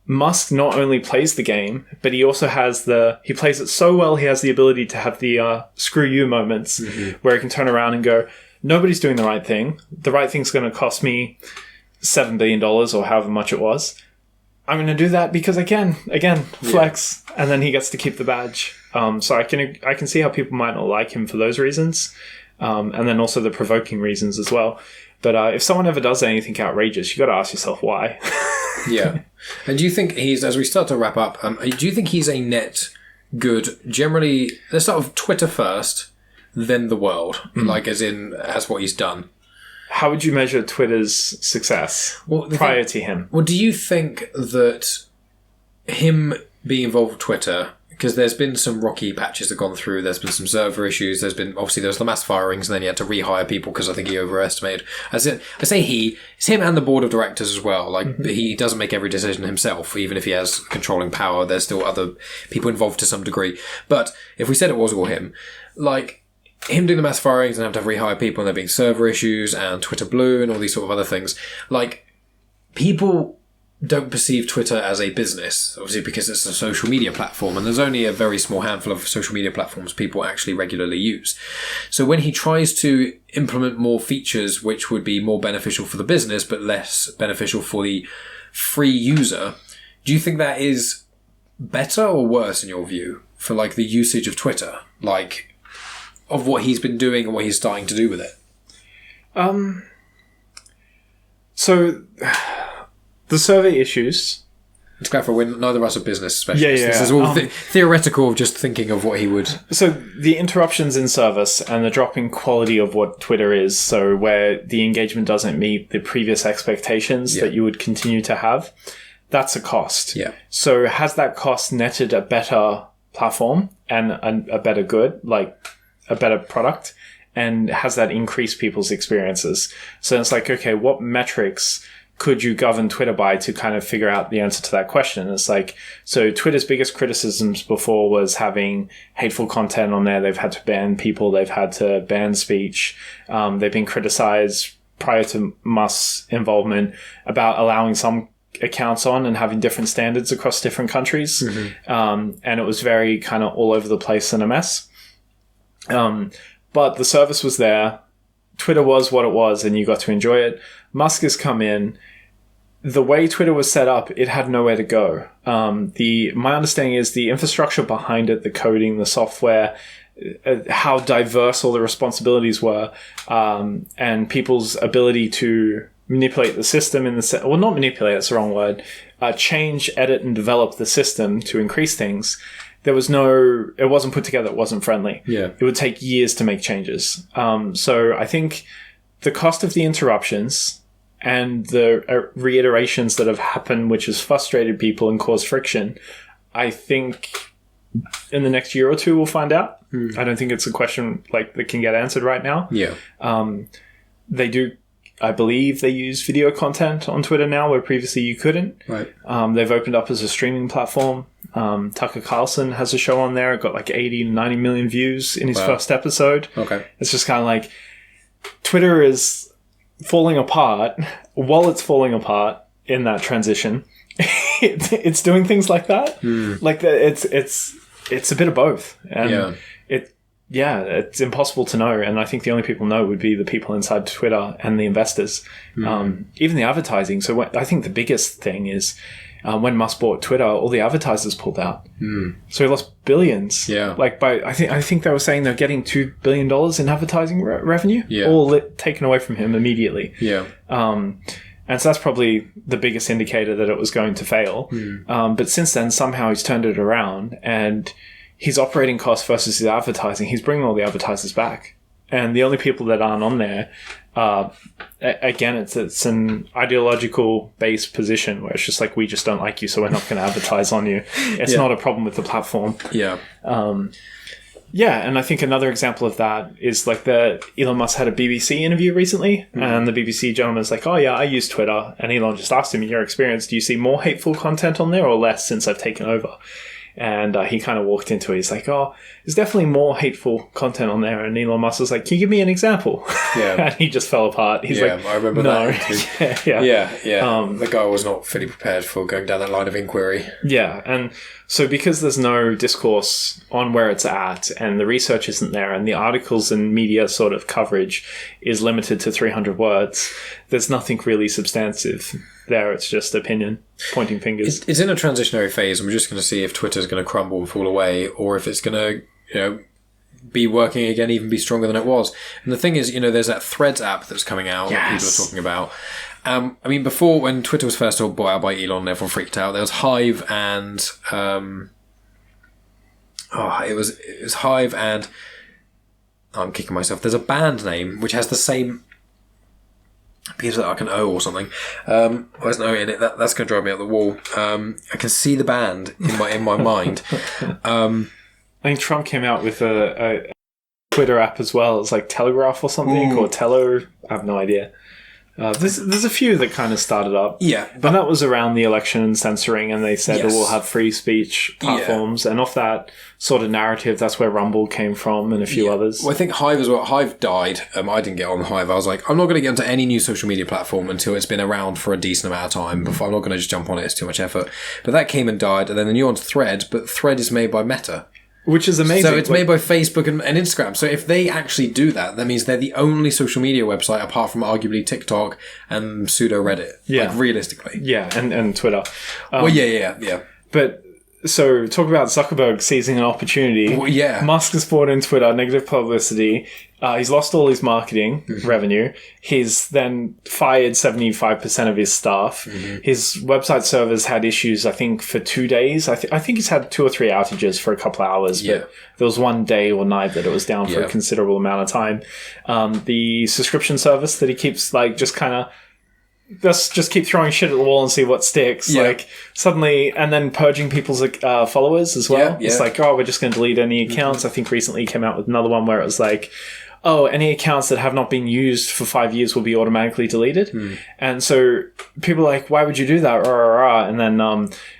Musk not only plays the game, but he also has he plays it so well, he has the ability to have the screw you moments where he can turn around and go, nobody's doing the right thing. The right thing's going to cost me $7 billion or however much it was. I'm going to do that because I can. Again, flex. Yeah. And then he gets to keep the badge. So I can see how people might not like him for those reasons. And then also the provoking reasons as well. But if someone ever does anything outrageous, you got to ask yourself why. Yeah. And do you think as we start to wrap up, do you think he's a net good, generally, let's start with Twitter first, then the world, as what he's done? how would you measure Twitter's success prior to him? Well, do you think that him being involved with Twitter, because there's been some rocky patches that have gone through, there's been some server issues, there's the mass firings, and then he had to rehire people because I think he overestimated. I say it's him and the board of directors as well. Like, he doesn't make every decision himself, even if he has controlling power. There's still other people involved to some degree. But if we said it was all him, like, him doing the mass firings and having to rehire people, and there being server issues and Twitter Blue and all these sort of other things, like, people don't perceive Twitter as a business, obviously, because it's a social media platform, and there's only a very small handful of social media platforms people actually regularly use. So when he tries to implement more features which would be more beneficial for the business but less beneficial for the free user, do you think that is better or worse in your view for, like, the usage of Twitter, like, of what he's been doing and what he's starting to do with it? So the survey issues. To clarify, neither of us are business specialists. Yeah. This is all theoretical, just thinking of what he would. So the interruptions in service and the drop in quality of what Twitter is, so where the engagement doesn't meet the previous expectations that you would continue to have, that's a cost. Yeah. So has that cost netted a better platform and a better good, like a better product? And has that increased people's experiences? So it's like, okay, what metrics could you govern Twitter by to kind of figure out the answer to that question? It's like, so Twitter's biggest criticisms before was having hateful content on there. They've had to ban people. They've had to ban speech. They've been criticized prior to Musk's involvement about allowing some accounts on and having different standards across different countries. And it was very kind of all over the place and a mess. But the service was there. Twitter was what it was, and you got to enjoy it. Musk has come in. The way Twitter was set up, it had nowhere to go. My understanding is the infrastructure behind it, the coding, the software, how diverse all the responsibilities were, and people's ability to manipulate the system well, not manipulate, that's the wrong word, change, edit, and develop the system to increase things. It wasn't put together, it wasn't friendly. Yeah. It would take years to make changes. So I think the cost of the interruptions and the reiterations that have happened, which has frustrated people and caused friction, I think in the next year or two we'll find out. I don't think it's a question like that can get answered right now. Yeah. They do, I believe they use video content on Twitter now where previously you couldn't. Right. They've opened up as a streaming platform. Tucker Carlson has a show on there. It got like 80 to 90 million views in his first episode. Okay. It's just kind of like Twitter is falling apart. While it's falling apart in that transition, it's doing things like that. Like it's a bit of both. And it's impossible to know. And I think the only people know would be the people inside Twitter and the investors, even the advertising. So I think the biggest thing is when Musk bought Twitter, all the advertisers pulled out. So he lost billions. Yeah. Like I think they were saying they're getting $2 billion in advertising revenue, all taken away from him immediately. Yeah. And so that's probably the biggest indicator that it was going to fail. But since then, somehow he's turned it around, and his operating costs versus his advertising, he's bringing all the advertisers back. And the only people that aren't on there, again, it's an ideological based position where it's just like, we just don't like you, so we're not going to advertise on you. It's not a problem with the platform. Yeah. And I think another example of that is like Elon Musk had a BBC interview recently, and the BBC gentleman's like, oh yeah, I use Twitter. And Elon just asked him, in your experience, do you see more hateful content on there or less since I've taken over? And he kind of walked into it. He's like, oh, there's definitely more hateful content on there. And Elon Musk was like, can you give me an example? Yeah. And he just fell apart. He's like, I remember that. Yeah. The guy was not fully prepared for going down that line of inquiry. Yeah. And so because there's no discourse on where it's at, and the research isn't there, and the articles and media sort of coverage is limited to 300 words, there's nothing really substantive there. It's just opinion, pointing fingers. It's in a transitionary phase, and we're just going to see if Twitter's going to crumble and fall away, or if it's going to, be working again, even be stronger than it was. And the thing is, there's that Threads app that's coming out that people are talking about. I mean, before, when Twitter was first bought out by Elon, everyone freaked out. There was Hive and it was Hive and I'm kicking myself. There's a band name which has the same Gives it like an O or something. There's an O in it. That's going to drive me up the wall. I can see the band in my mind. I think Trump came out with a Twitter app as well. It's like Telegraph or something, or Tello. I have no idea. There's a few that kind of started up. Yeah. But that was around the election and censoring, and they said, Yes. we'll have free speech platforms. And off that sort of narrative, that's where Rumble came from and a few others. Well, I think Hive as well. Hive died. I didn't get on Hive. I was like, I'm not going to get onto any new social media platform until it's been around for a decent amount of time. Before I'm not going to just jump on it. It's too much effort. But that came and died. And then the new one's Thread. But Thread is made by Meta. Which is amazing. So it's made by Facebook and Instagram. So if they actually do that, that means they're the only social media website apart from arguably TikTok and pseudo Reddit. Yeah. Like, realistically. Yeah, and Twitter. Well, yeah. But so talk about Zuckerberg seizing an opportunity. Well, yeah. Musk has bought in Twitter, negative publicity. He's lost all his marketing revenue. He's then fired 75% of his staff. His website servers had issues, I think, for 2 days. I think he's had 2 or 3 outages for a couple of hours. Yeah. But there was one day or night that it was down for a considerable amount of time. The subscription service that he keeps, like, just kind of... Let's just keep throwing shit at the wall and see what sticks. Yeah. Like, suddenly, and then purging people's followers as well. Yeah. It's like, oh, we're just going to delete any accounts. I think recently he came out with another one where it was like, oh, any accounts that have not been used for 5 years will be automatically deleted. And so people are like, why would you do that? And then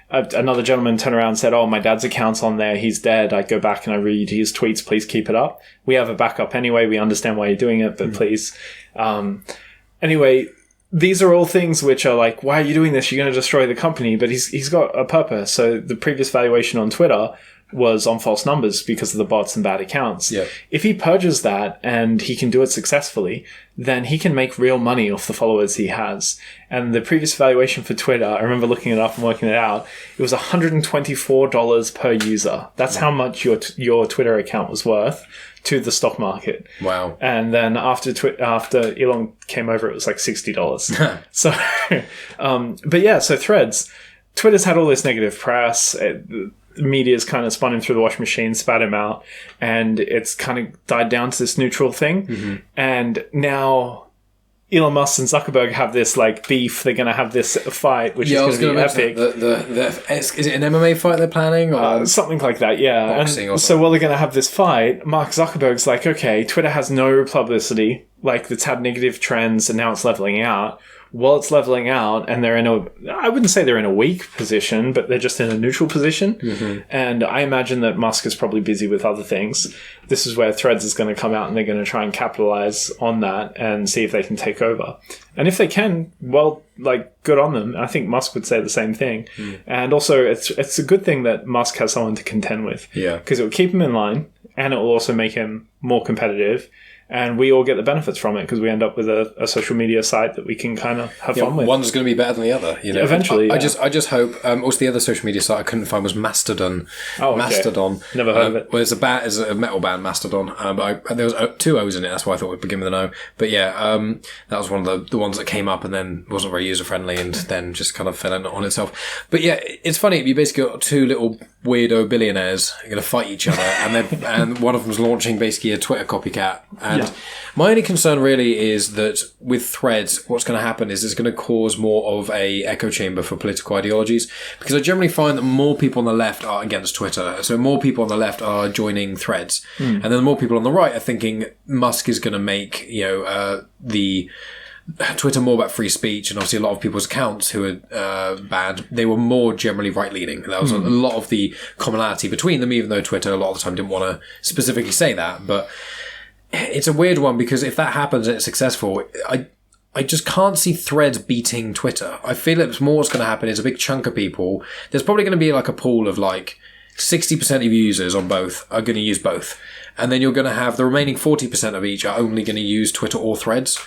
another gentleman turned around and said, oh, my dad's account's on there. He's dead. I go back and I read his tweets. Please keep it up. We have a backup anyway. We understand why you're doing it, but please. Anyway, these are all things which are like, why are you doing this? You're going to destroy the company. But he's got a purpose. So the previous valuation on Twitter was on false numbers because of the bots and bad accounts. Yeah. If he purges that and he can do it successfully, then he can make real money off the followers he has. And the previous valuation for Twitter, I remember looking it up and working it out, it was $124 per user. That's how much your Twitter account was worth to the stock market. Wow. And then after Elon came over, it was like $60. So, but yeah, so Threads. Twitter's had all this negative press. Media's kind of spun him through the washing machine, spat him out, and it's kind of died down to this neutral thing. And now Elon Musk and Zuckerberg have this like beef. They're going to have this fight, which is going to be epic. Is it an MMA fight they're planning? Or something like that, yeah. Boxing And or so while they're going to have this fight, Mark Zuckerberg's like, okay, Twitter has no publicity. Like, it's had negative trends and now it's leveling out. Well, it's leveling out and they're I wouldn't say they're in a weak position, but they're just in a neutral position. And I imagine that Musk is probably busy with other things. This is where Threads is going to come out and they're going to try and capitalize on that and see if they can take over. And if they can, well, like, good on them. I think Musk would say the same thing. And also, it's a good thing that Musk has someone to contend with. Yeah. Because it will keep him in line and it will also make him more competitive. And we all get the benefits from it because we end up with a social media site that we can kind of have fun with. One's going to be better than the other. You know? Eventually, I just hope. Also, the other social media site I couldn't find was Mastodon. Oh, okay. Mastodon. Never heard of it. Well, it's a metal band, Mastodon. But there was 2 O's in it. That's why I thought it would begin with an O. But yeah, that was one of the ones that came up and then wasn't very user friendly and then just kind of fell in on itself. But yeah, it's funny. You basically got 2 little weirdo billionaires going to fight each other, and one of them's launching basically a Twitter copycat. And my only concern really is that with Threads, what's going to happen is it's going to cause more of a echo chamber for political ideologies, because I generally find that more people on the left are against Twitter, so more people on the left are joining Threads, and then the more people on the right are thinking Musk is going to make the Twitter more about free speech, and obviously a lot of people's accounts who are banned, they were more generally right-leaning. That was a lot of the commonality between them, even though Twitter a lot of the time didn't want to specifically say that. But it's a weird one, because if that happens and it's successful, I just can't see Threads beating Twitter. I feel it's more what's going to happen is a big chunk of people, there's probably going to be like a pool of like 60% of users on both are going to use both. And then you're going to have the remaining 40% of each are only going to use Twitter or Threads.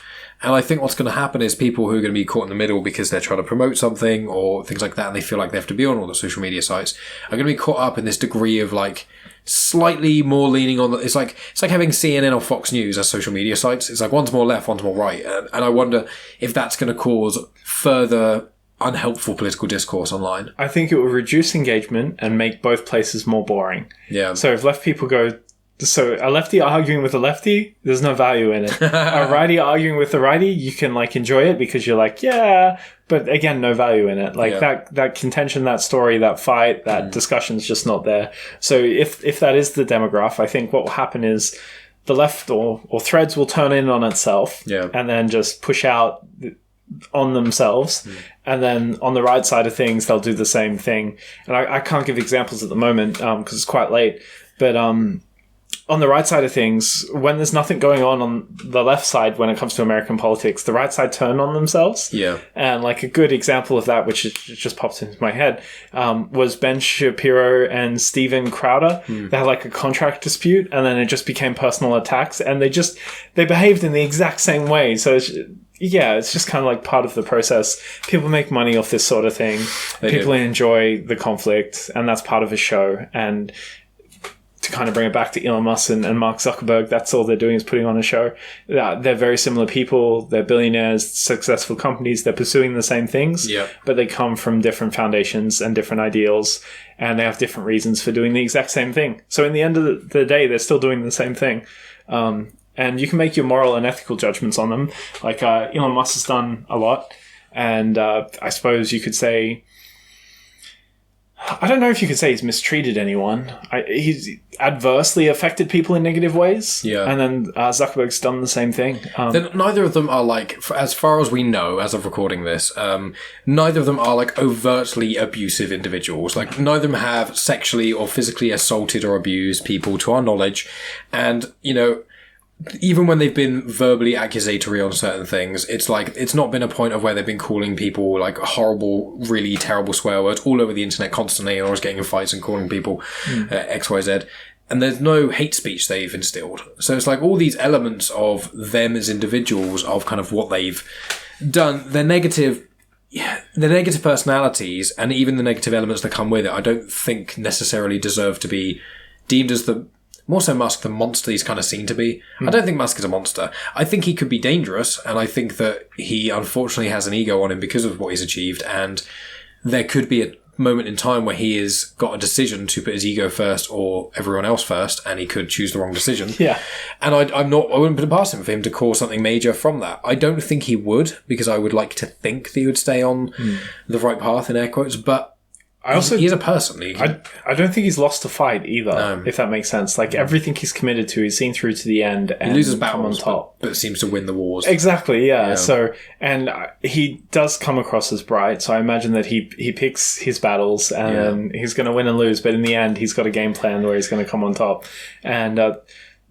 And I think what's going to happen is people who are going to be caught in the middle because they're trying to promote something or things like that, and they feel like they have to be on all the social media sites, are going to be caught up in this degree of like slightly more leaning on it's like having CNN or Fox News as social media sites. It's like one's more left, one's more right. And I wonder if that's going to cause further unhelpful political discourse online. I think it will reduce engagement and make both places more boring. Yeah. So if left people go So a lefty arguing with a lefty, there's no value in it. A righty arguing with a righty, you can like enjoy it because you're like, yeah, but again, no value in it. Like that contention, that story, that fight, that discussion's just not there. So if that is the demograph, I think what will happen is the left or Threads will turn in on itself and then just push out on themselves. And then on the right side of things, they'll do the same thing. And I can't give examples at the moment because it's quite late. But on the right side of things, when there's nothing going on the left side when it comes to American politics, the right side turn on themselves. Yeah. And like a good example of that, which just popped into my head, was Ben Shapiro and Steven Crowder. They had like a contract dispute and then it just became personal attacks and they behaved in the exact same way. So it's just kind of like part of the process. People make money off this sort of thing. People enjoy the conflict and that's part of a show. And to kind of bring it back to Elon Musk and Mark Zuckerberg, that's all they're doing is putting on a show. They're very similar people. They're billionaires, successful companies. They're pursuing the same things, but they come from different foundations and different ideals, and they have different reasons for doing the exact same thing. So in the end of the day, they're still doing the same thing. And you can make your moral and ethical judgments on them. Like Elon Musk has done a lot, and I suppose you could say, I don't know if you could say he's mistreated anyone. He's adversely affected people in negative ways. Yeah. And then Zuckerberg's done the same thing. Then neither of them are like, as far as we know, as of recording this, neither of them are like overtly abusive individuals. Like neither of them have sexually or physically assaulted or abused people to our knowledge. And, you know, even when they've been verbally accusatory on certain things, it's like, it's not been a point of where they've been calling people like horrible, really terrible swear words all over the internet constantly, and always getting in fights and calling people X, Y, Z. And there's no hate speech they've instilled. So it's like all these elements of them as individuals, of kind of what they've done, their negative personalities and even the negative elements that come with it, I don't think necessarily deserve to be deemed as more so Musk, the monster he's kind of seen to be. I don't think Musk is a monster. I think he could be dangerous, and I think that he unfortunately has an ego on him because of what he's achieved, and there could be a moment in time where he has got a decision to put his ego first or everyone else first, and he could choose the wrong decision. Yeah. And I wouldn't put it past him for him to cause something major from that. I don't think he would, because I would like to think that he would stay on the right path, in air quotes, but he's a person. I don't think he's lost a fight either, if that makes sense. Like everything he's committed to, he's seen through to the end and he loses battles, on top. But seems to win the wars. Exactly, yeah. So, and he does come across as bright, so I imagine that he picks his battles and he's going to win and lose, but in the end, he's got a game plan where he's going to come on top. And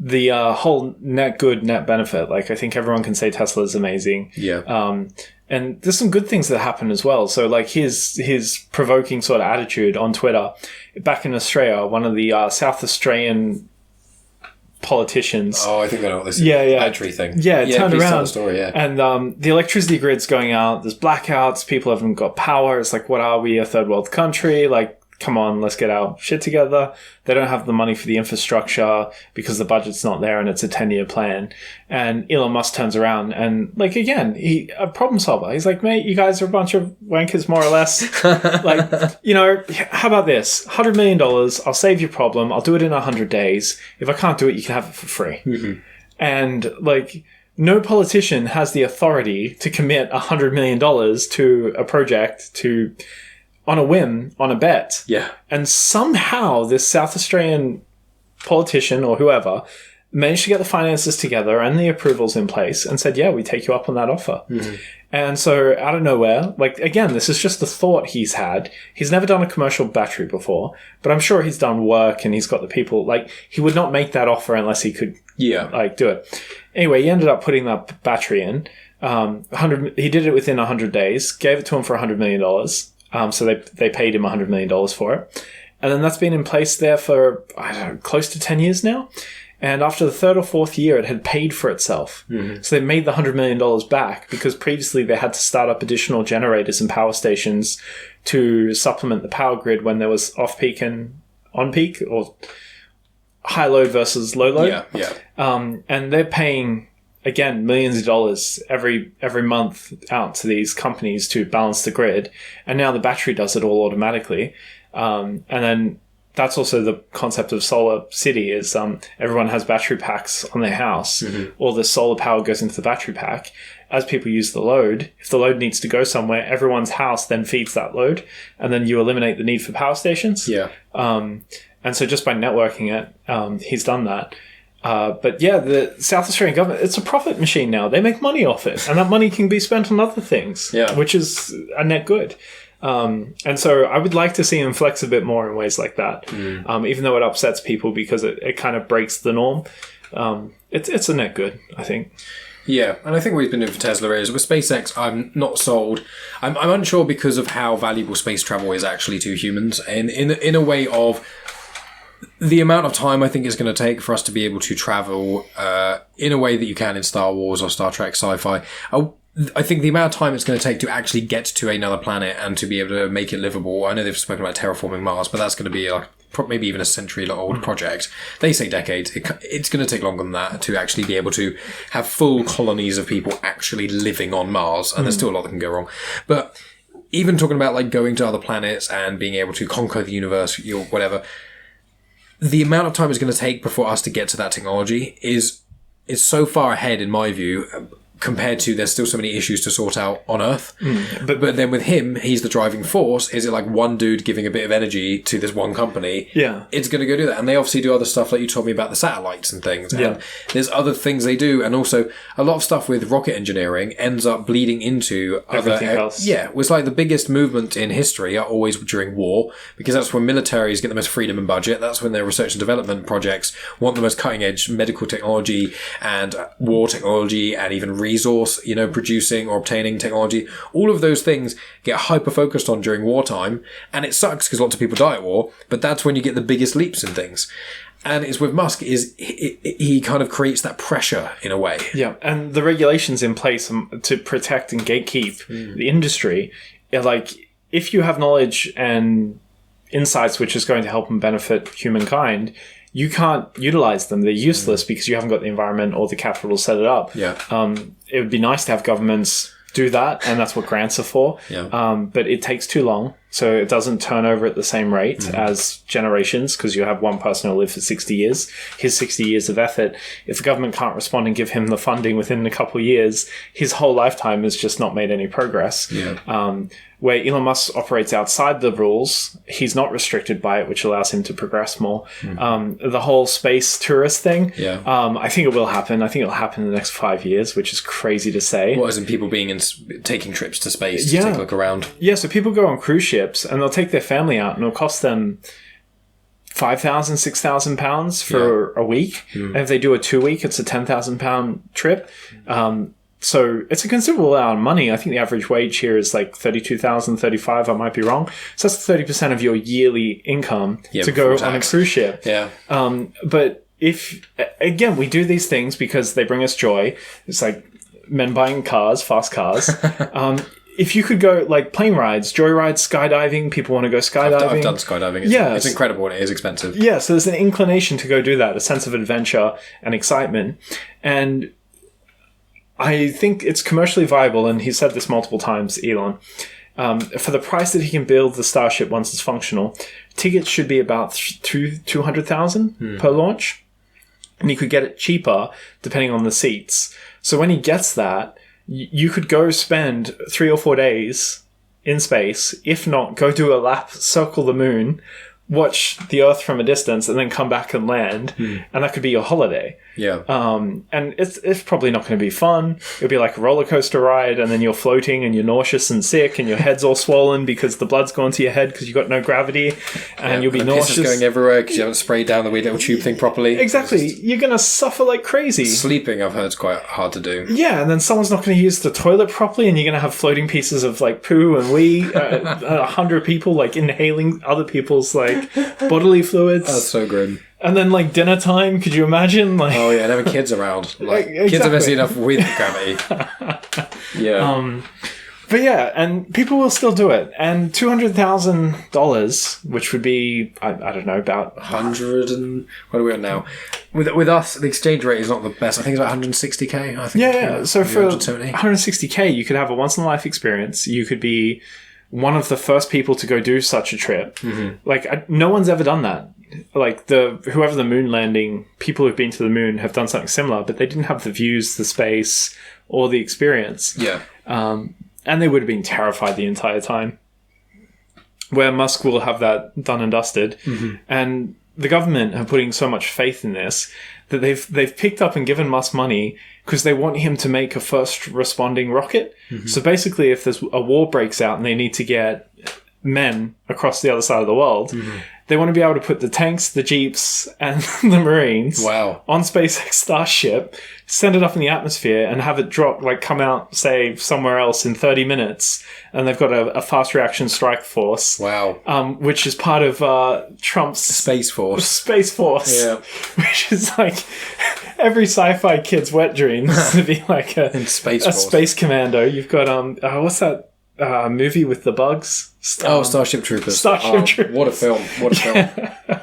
the whole net good, net benefit, like I think everyone can say Tesla is amazing. Yeah. And there's some good things that happen as well. So like his provoking sort of attitude on Twitter back in Australia, one of the South Australian politicians. Oh, I think I know what this is. Yeah. Battery thing. Yeah, turned around. Tell the story, And the electricity grid's going out. There's blackouts. People haven't got power. It's like, what are we, a third world country? Like, come on, let's get our shit together. They don't have the money for the infrastructure because the budget's not there and it's a 10-year plan. And Elon Musk turns around and, like, again, a problem solver. He's like, mate, you guys are a bunch of wankers, more or less. Like, you know, how about this? $100 million, I'll save your problem. I'll do it in 100 days. If I can't do it, you can have it for free. Mm-hmm. And, like, no politician has the authority to commit $100 million to a project on a whim, on a bet. Yeah. And somehow this South Australian politician or whoever managed to get the finances together and the approvals in place and said, yeah, we take you up on that offer. Mm-hmm. And so out of nowhere, like, again, this is just the thought he's had. He's never done a commercial battery before, but I'm sure he's done work and he's got the people. Like, he would not make that offer unless he could, do it. Anyway, he ended up putting that battery in. He did it within 100 days, gave it to him for $100 million. So they paid him $100 million for it. And then that's been in place there for, I don't know, close to 10 years now. And after the third or fourth year, it had paid for itself. Mm-hmm. So they made the $100 million back because previously they had to start up additional generators and power stations to supplement the power grid when there was off-peak and on-peak, or high load versus low load. Yeah. And they're paying, again, millions of dollars every month out to these companies to balance the grid. And now the battery does it all automatically. And then that's also the concept of solar city is everyone has battery packs on their house. All the solar power goes into the battery pack. As people use the load, if the load needs to go somewhere, everyone's house then feeds that load, and then you eliminate the need for power stations. Yeah. And so just by networking it, he's done that. But yeah, the South Australian government, it's a profit machine now. They make money off it, and that money can be spent on other things, which is a net good. And so I would like to see him flex a bit more in ways like that, even though it upsets people because it kind of breaks the norm. It's a net good, I think. Yeah, and I think what he's been doing for Tesla is, with SpaceX, I'm not sold. I'm unsure because of how valuable space travel is actually to humans, and in a way of the amount of time I think it's going to take for us to be able to travel in a way that you can in Star Wars or Star Trek sci-fi. I think the amount of time it's going to take to actually get to another planet and to be able to make it livable. I know they've spoken about terraforming Mars, but that's going to be maybe even a century-old project. They say decades. It's going to take longer than that to actually be able to have full colonies of people actually living on Mars, and there's still a lot that can go wrong. But even talking about like going to other planets and being able to conquer the universe or whatever, the amount of time it's going to take before us to get to that technology is so far ahead, in my view, compared to there's still so many issues to sort out on Earth. But then with him, he's the driving force. Is it like one dude giving a bit of energy to this one company? Yeah. It's going to go do that. And they obviously do other stuff like you told me about the satellites and things. And there's other things they do. And also a lot of stuff with rocket engineering ends up bleeding into everything else. Yeah. It was like the biggest movement in history are always during war, because that's when militaries get the most freedom and budget. That's when their research and development projects want the most cutting edge medical technology and war technology and even resource, producing or obtaining technology. All of those things get hyper focused on during wartime, and it sucks because lots of people die at war, but that's when you get the biggest leaps in things. And it's with Musk is he kind of creates that pressure in a way. Yeah, and the regulations in place to protect and gatekeep the industry, like if you have knowledge and insights which is going to help and benefit humankind, you can't utilize them. They're useless because you haven't got the environment or the capital to set it up. Yeah. It would be nice to have governments do that, and that's what grants are for. Yeah. But it takes too long, so it doesn't turn over at the same rate as generations, because you have one person who'll live for 60 years. His 60 years of effort, if the government can't respond and give him the funding within a couple of years, his whole lifetime has just not made any progress. Yeah. Where Elon Musk operates outside the rules, he's not restricted by it, which allows him to progress more. The whole space tourist thing, I think it will happen. I think it'll happen in the next 5 years, which is crazy to say. What, as in people taking trips to space to take a look around? Yeah, so people go on cruise ships and they'll take their family out, and it'll cost them £5,000, £6,000 for a week. And if they do a 2-week, it's a £10,000 trip. So it's a considerable amount of money. I think the average wage here is like $32,000, $35,000. I might be wrong. So that's 30% of your yearly income to go on a cruise ship. Yeah. But if, again, we do these things because they bring us joy. It's like men buying cars, fast cars. If you could go like plane rides, joy rides, skydiving, people want to go skydiving. I've done skydiving. It's incredible, and it is expensive. Yeah, so there's an inclination to go do that, a sense of adventure and excitement. And I think it's commercially viable, and he's said this multiple times, Elon. For the price that he can build the Starship once it's functional, tickets should be about $200,000 per launch. And you could get it cheaper depending on the seats. So when he gets that, you could go spend 3 or 4 days in space. If not, go do a lap, circle the moon, watch the Earth from a distance, and then come back and land. And that could be your holiday. Yeah. And it's probably not going to be fun. It'll be like a roller coaster ride, and then you're floating and you're nauseous and sick, and your head's all swollen because the blood's gone to your head because you've got no gravity, and you'll be nauseous. Piss is going everywhere because you haven't sprayed down the wee little tube thing properly. Exactly. You're going to suffer like crazy. Sleeping, I've heard, is quite hard to do. Yeah, and then someone's not going to use the toilet properly, and you're going to have floating pieces of like poo and wee. 100 people like inhaling other people's like bodily fluids. That's so grim. And then, like, dinner time, could you imagine? Like, oh, yeah, and having kids around. Like, exactly. Kids are messy enough with gravity. Yeah. But yeah, and people will still do it. And $200,000, which would be, I don't know, about 100 and what are we at now? With us, the exchange rate is not the best. I think it's about 160k. I think. Yeah. So for 160k, you could have a once in a life experience. You could be one of the first people to go do such a trip. Like, no one's ever done that. Like, whoever the moon landing, people who've been to the moon have done something similar, but they didn't have the views, the space, or the experience. Yeah. And they would have been terrified the entire time. Where Musk will have that done and dusted. And the government are putting so much faith in this that they've picked up and given Musk money because they want him to make a first responding rocket. So basically, if there's a war breaks out and they need to get men across the other side of the world, they want to be able to put the tanks, the jeeps, and the Marines on SpaceX Starship, send it up in the atmosphere, and have it drop, like come out, say, somewhere else in 30 minutes. And they've got a fast reaction strike force. Which is part of Trump's Space Force. Space Force. Yeah. Which is like every sci-fi kid's wet dreams to be like a space commando. You've got, what's that? Movie with the bugs. Starship Troopers. Troopers. What a film! What a film!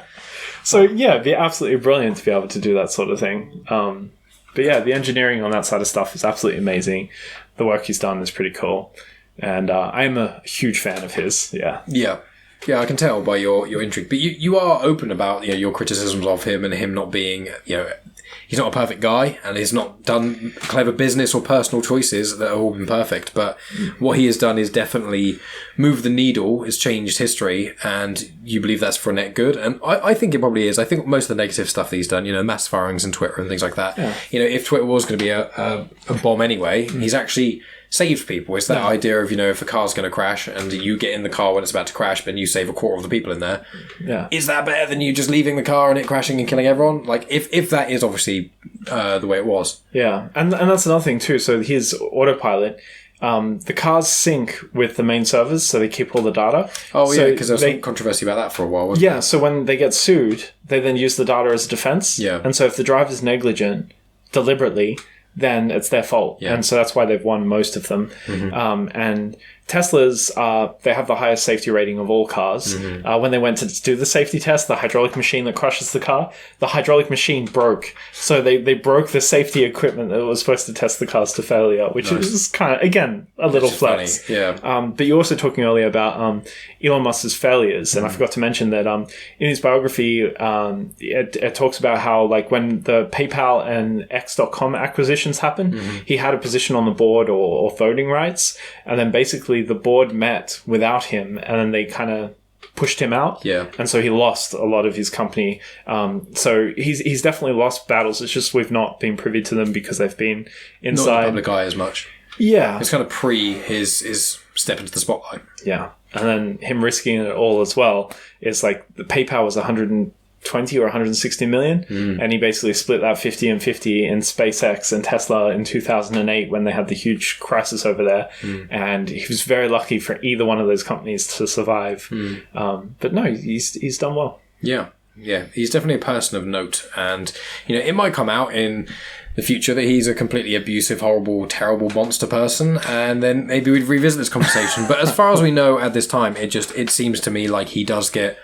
So yeah, it'd be absolutely brilliant to be able to do that sort of thing. But yeah, the engineering on that side of stuff is absolutely amazing. The work he's done is pretty cool, and I am a huge fan of his. Yeah, I can tell by your intrigue. But you are open about your criticisms of him and him not being he's not a perfect guy, and he's not done clever business or personal choices that have all been perfect. But what he has done is definitely moved the needle, has changed history, and you believe that's for net good. And I think it probably is. I think most of the negative stuff that he's done, mass firings on Twitter and things like that, if Twitter was going to be a bomb anyway, he's actually saved people. It's that idea of, if a car's going to crash and you get in the car when it's about to crash, but you save a quarter of the people in there. Yeah. Is that better than you just leaving the car and it crashing and killing everyone? Like, if that is obviously the way it was. Yeah. And that's another thing too. So his autopilot, the cars sync with the main servers, so they keep all the data. Because there was some controversy about that for a while, wasn't there? So when they get sued, they then use the data as a defense. Yeah. And so if the driver's negligent deliberately, then it's their fault. Yeah. And so that's why they've won most of them. And Teslas, they have the highest safety rating of all cars. When they went to do the safety test, the hydraulic machine that crushes the car, the hydraulic machine broke. So they broke the safety equipment that was supposed to test the cars to failure, which is kind of, again, a little flex. Funny. Yeah. But you were also talking earlier about Elon Musk's failures. And I forgot to mention that in his biography, it talks about how, like, when the PayPal and X.com acquisitions happened, he had a position on the board or voting rights. And then basically the board met without him, and then they kind of pushed him out. Yeah. And so he lost a lot of his company. So he's definitely lost battles. It's just we've not been privy to them because they've been inside. Not the public eye as much. Yeah. It's kind of pre his step into the spotlight. Yeah. And then him risking it all as well is like the PayPal was 120 or 160 million. And he basically split that 50 and 50 in SpaceX and Tesla in 2008 when they had the huge crisis over there. And he was very lucky for either one of those companies to survive. But no, he's done well. Yeah. Yeah. He's definitely a person of note. And, it might come out in the future that he's a completely abusive, horrible, terrible monster person, and then maybe we'd revisit this conversation. But as far as we know at this time, it seems to me like he does get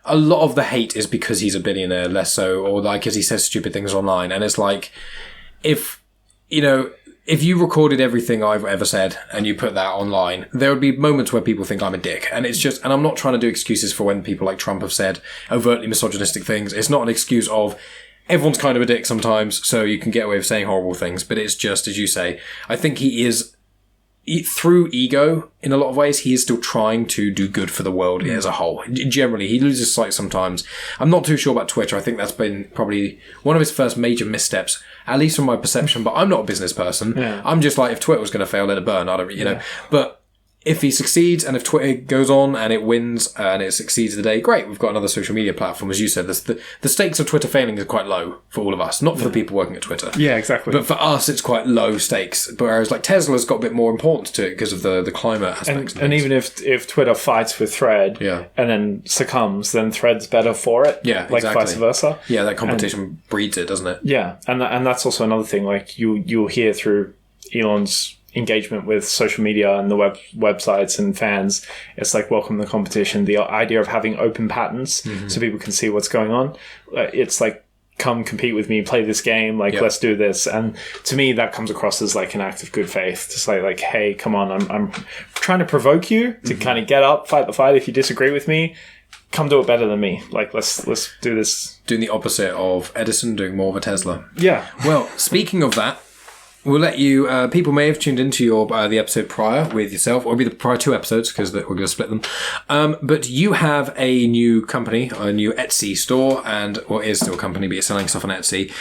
a lot of the hate is because he's a billionaire, less so, or like because he says stupid things online. And it's like, if you recorded everything I've ever said and you put that online, there would be moments where people think I'm a dick. And it's just, and I'm not trying to do excuses for when people like Trump have said overtly misogynistic things. It's not an excuse of everyone's kind of a dick sometimes, so you can get away with saying horrible things. But it's just, as you say, I think he is, through ego, in a lot of ways, he is still trying to do good for the world as a whole. Generally, he loses sight sometimes. I'm not too sure about Twitter. I think that's been probably one of his first major missteps, at least from my perception. But I'm not a business person. Yeah. I'm just like, if Twitter was going to fail, let it burn. I don't, know. But if he succeeds, and if Twitter goes on and it wins and it succeeds today, great. We've got another social media platform, as you said. The stakes of Twitter failing are quite low for all of us, not for the people working at Twitter. Yeah, exactly. But for us, it's quite low stakes. Whereas like Tesla's got a bit more importance to it because of the climate aspects. And even if Twitter fights with Thread and then succumbs, then Thread's better for it. Yeah, like exactly. vice versa. Yeah, that competition breeds it, doesn't it? Yeah, and that's also another thing. Like you'll hear through Elon's engagement with social media and the websites and fans, it's like welcome the competition. The idea of having open patents so people can see what's going on. It's like come compete with me, play this game, like, Yeah. let's do this. And to me, that comes across as like an act of good faith to say like, hey, come on, I'm trying to provoke you to kind of get up, fight the fight. If you disagree with me, come do it better than me. Like, let's do this. Doing the opposite of Edison, doing more of a Tesla. Yeah. Well, speaking of that, we'll let you. People may have tuned into your the episode prior with yourself, or maybe the prior 2 episodes because we're going to split them. But you have a new company, a new Etsy store, is still a company, but you're selling stuff on Etsy,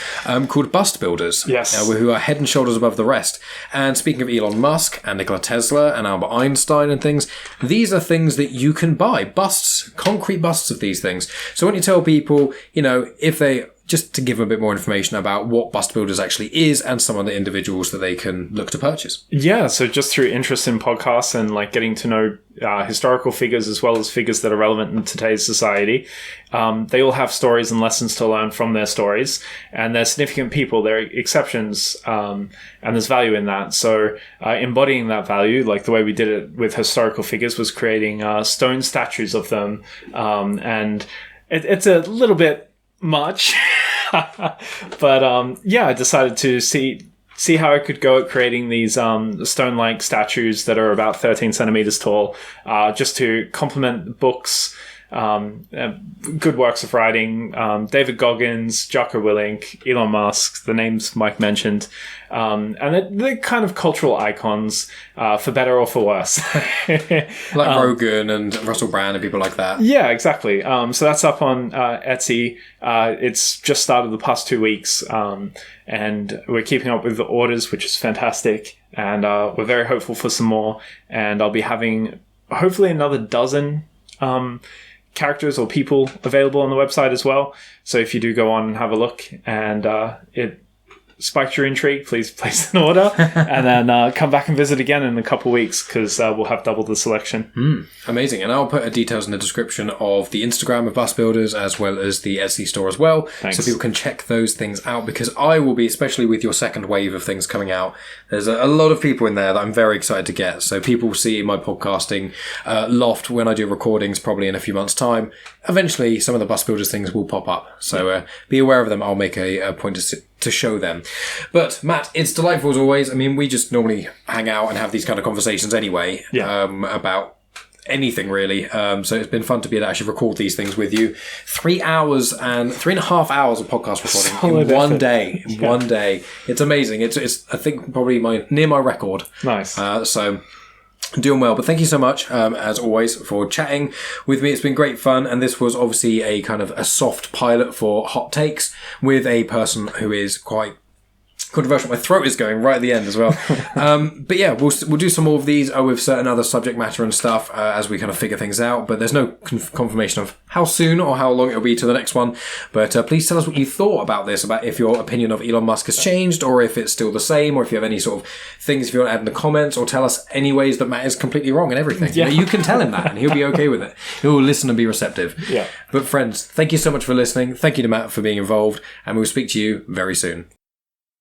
called Bust Builders. Yes. Who are head and shoulders above the rest. And speaking of Elon Musk and Nikola Tesla and Albert Einstein and things, these are things that you can buy. Busts, concrete busts of these things. So when you tell people, if they... just to give them a bit more information about what Bust Builders actually is and some of the individuals that they can look to purchase. Yeah, so just through interest in podcasts and like getting to know historical figures as well as figures that are relevant in today's society, they all have stories and lessons to learn from their stories, and they're significant people, they're exceptions, and there's value in that. So embodying that value, like the way we did it with historical figures, was creating stone statues of them, and it's a little bit much. But I decided to see how I could go at creating these stone-like statues that are about 13 centimeters tall, just to complement books, good works of writing, David Goggins, Jocko Willink, Elon Musk, the names Mike mentioned, and they're kind of cultural icons, for better or for worse. Like Rogan and Russell Brand and people like that. Yeah, exactly. So that's up on Etsy. It's just started the past 2 weeks, and we're keeping up with the orders, which is fantastic. And we're very hopeful for some more. And I'll be having hopefully another dozen characters or people available on the website as well. So if you do go on and have a look and it spiked your intrigue, please place an order and then come back and visit again in a couple of weeks, because we'll have double the selection. Amazing. And I'll put details in the description of the Instagram of Bust Builders as well as the Etsy store as well. Thanks. So people can check those things out, because I will be, especially with your second wave of things coming out, there's a lot of people in there that I'm very excited to get. So people will see my podcasting loft when I do recordings, probably in a few months' time. Eventually, some of the Bust Builders things will pop up. So be aware of them. I'll make a point to show them. But Matt, it's delightful as always. I mean, we just normally hang out and have these kind of conversations anyway, about anything really. So it's been fun to be able to actually record these things with you. 3 hours and 3.5 hours of podcast recording in one day. In one day. It's amazing. It's I think probably near my record. Nice. So doing well, but thank you so much, as always, for chatting with me. It's been great fun, and this was obviously a kind of a soft pilot for hot takes with a person who is quite controversial. My throat is going right at the end as well. But yeah, we'll do some more of these with certain other subject matter and stuff as we kind of figure things out. But there's no confirmation of how soon or how long it'll be to the next one. But please tell us what you thought about this, about if your opinion of Elon Musk has changed, or if it's still the same, or if you have any sort of things if you want to add in the comments, or tell us any ways that Matt is completely wrong and everything. Yeah. You can tell him that and he'll be okay with it. He'll listen and be receptive. Yeah. But friends, thank you so much for listening. Thank you to Matt for being involved, and we'll speak to you very soon.